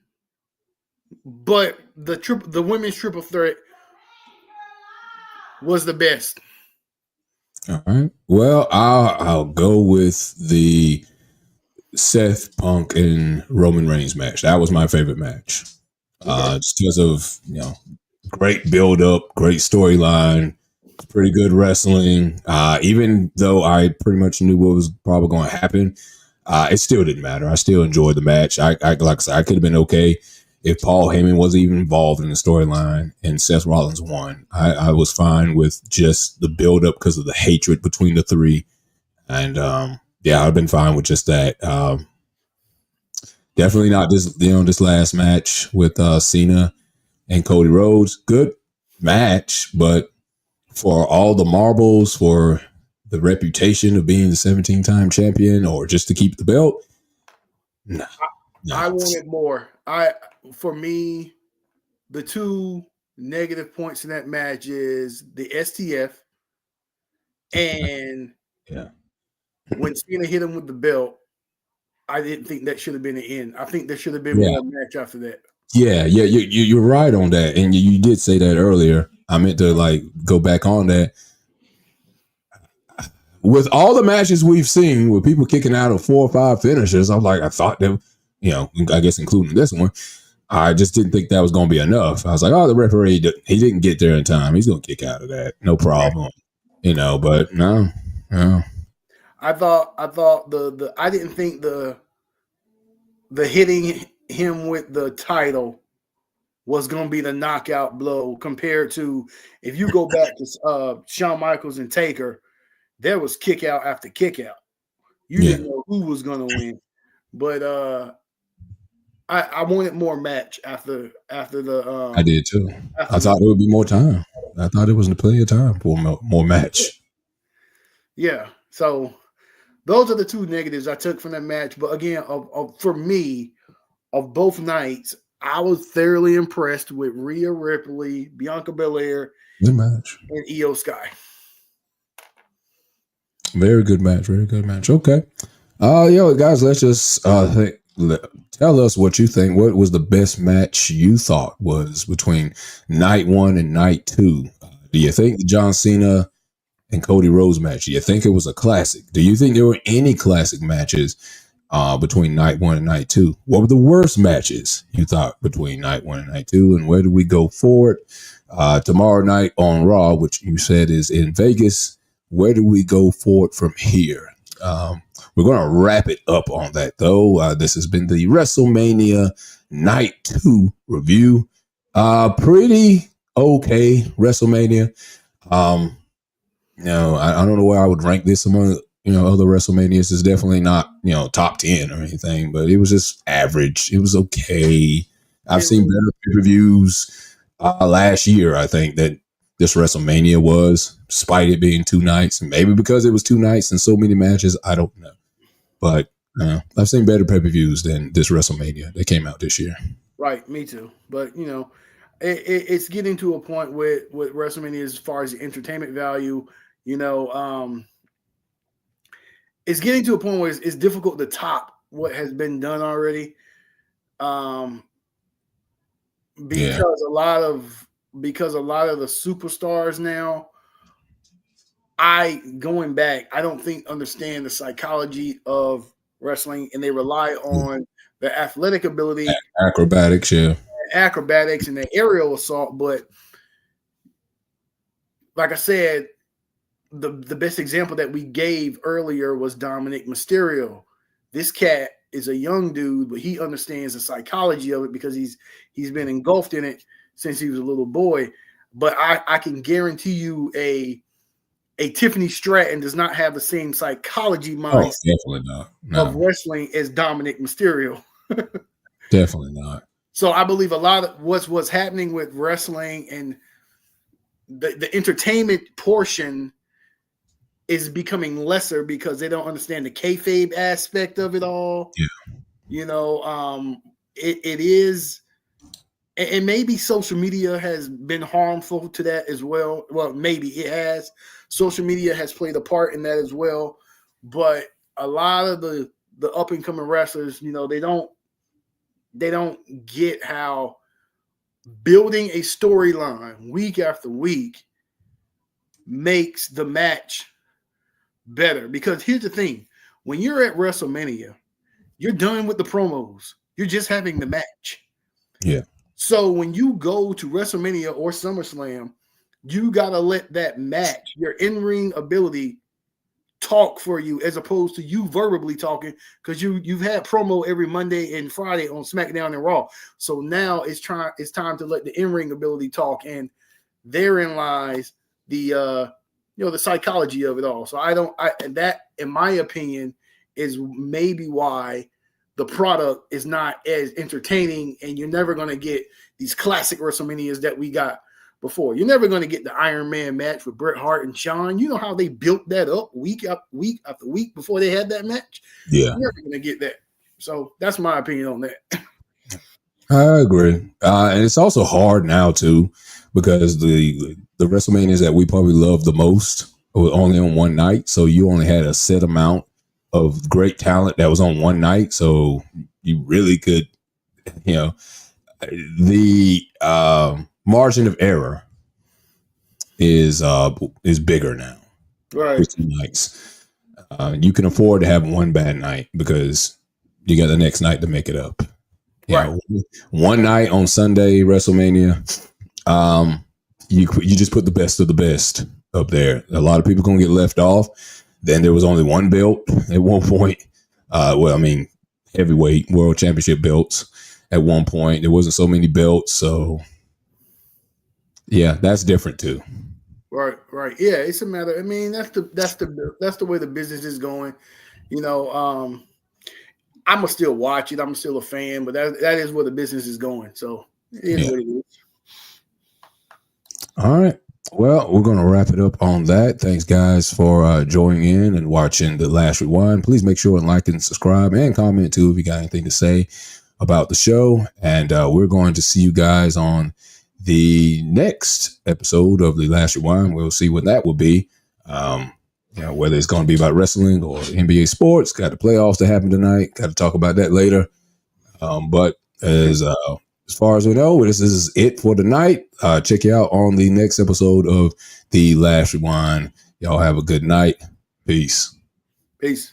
B: but the women's triple threat was the best.
A: All right. Well, I'll go with the Seth Punk and Roman Reigns match. That was my favorite match. Just because of great build up, great storyline, pretty good wrestling. Even though I pretty much knew what was probably going to happen, it still didn't matter. I still enjoyed the match. Like I said, I could have been okay if Paul Heyman wasn't even involved in the storyline and Seth Rollins won. I was fine with just the build up because of the hatred between the three. And I've been fine with just that. Definitely not this last match with Cena and Cody Rhodes. Good match, but for all the marbles, for the reputation of being the 17-time champion, or just to keep the belt, no.
B: I wanted more. For me, the two negative points in that match is the STF and when Cena hit him with the belt. I didn't think that should have been the end. I think there should have been more match after that. Yeah,
A: you're right on that, and you did say that earlier. I meant to go back on that. With all the matches we've seen with people kicking out of 4 or 5 finishers, I thought that, I guess including this one, I just didn't think that was going to be enough. I was like, oh, the referee, he didn't get there in time. He's going to kick out of that, no problem. But no.
B: I thought I didn't think the hitting him with the title was going to be the knockout blow compared to if you go back to Shawn Michaels and Taker, there was kick out after kick out. You didn't know who was going to win, but I wanted more match after the.
A: I did too. I thought there would be more time. I thought it was plenty of time for more match.
B: Yeah, so. Those are the two negatives I took from that match. But again, for me, of both nights, I was thoroughly impressed with Rhea Ripley, Bianca Belair,
A: good match,
B: and Io Sky.
A: Very good match. Very good match. Okay. Guys, let's just tell us what you think. What was the best match you thought was between night 1 and night 2? Do you think the John Cena and Cody Rhodes match, do you think it was a classic? Do you think there were any classic matches between night 1 and night 2? What were the worst matches you thought between night 1 and night 2? And where do we go forward? Tomorrow night on Raw, which you said is in Vegas, where do we go forward from here? We're going to wrap it up on that, though. This has been the Wrestlemania Night 2 review. Pretty okay WrestleMania. I don't know where I would rank this among, other WrestleManias. It's definitely not, top 10 or anything, but it was just average. It was okay. I've seen better pay-per-views last year, I think, that this WrestleMania was, despite it being 2 nights. Maybe because it was 2 nights and so many matches, I don't know. But I've seen better pay-per-views than this WrestleMania that came out this year.
B: Right, me too. But it's getting to a point with WrestleMania as far as the entertainment value. It's getting to a point where it's difficult to top what has been done already. Because a lot of the superstars now, I don't think understand the psychology of wrestling, and they rely on the athletic ability,
A: acrobatics, and
B: the aerial assault. But like I said, the best example that we gave earlier was Dominic Mysterio. This cat is a young dude, but he understands the psychology of it because he's been engulfed in it since he was a little boy. But I can guarantee you a Tiffany Stratton does not have the same psychology mind of wrestling as Dominic Mysterio.
A: Definitely not.
B: So I believe a lot of what's happening with wrestling and the entertainment portion is becoming lesser because they don't understand the kayfabe aspect of it all.
A: Yeah.
B: It is, and maybe social media has been harmful to that as well. Well, maybe it has. Social media has played a part in that as well. But a lot of the up and coming wrestlers, they don't get how building a storyline week after week makes the match better. Because here's the thing, when you're at WrestleMania, you're done with the promos. You're just having the match.
A: Yeah.
B: So when you go to WrestleMania or SummerSlam, you got to let that match, your in-ring ability, talk for you as opposed to you verbally talking, because you've had promo every Monday and Friday on SmackDown and Raw. So now it's time to let the in-ring ability talk, and therein lies the the psychology of it all. So that, in my opinion, is maybe why the product is not as entertaining, and you're never going to get these classic WrestleManias that we got before. You're never going to get the Iron Man match with Bret Hart and Shawn. You know how they built that up week after week before they had that match?
A: Yeah.
B: You're never going to get that. So that's my opinion on that.
A: I agree. And it's also hard now, too, because the WrestleManias that we probably love the most were only on one night. So you only had a set amount of great talent that was on one night. So you really could, the margin of error is bigger now.
B: Right.
A: Nights. You can afford to have one bad night because you got the next night to make it up.
B: Right.
A: One night on Sunday WrestleMania, you just put the best of the best up there. A lot of people gonna get left off. Then there was only one belt at one point. Heavyweight world championship belts at one point. There wasn't so many belts, so yeah, that's different too.
B: Right. Yeah, it's a matter. I mean, that's the way the business is going. I'm gonna still watch it. I'm still a fan, but that is where the business is going. So it is what it is.
A: All right. Well, we're going to wrap it up on that. Thanks, guys, for joining in and watching The Last Rewind. Please make sure and like and subscribe and comment, too, if you got anything to say about the show. And we're going to see you guys on the next episode of The Last Rewind. We'll see what that will be. Whether it's going to be about wrestling or NBA sports. Got the playoffs to happen tonight. Got to talk about that later. But as far as we know, this is it for tonight. Check you out on the next episode of The Last Rewind. Y'all have a good night. Peace.
B: Peace.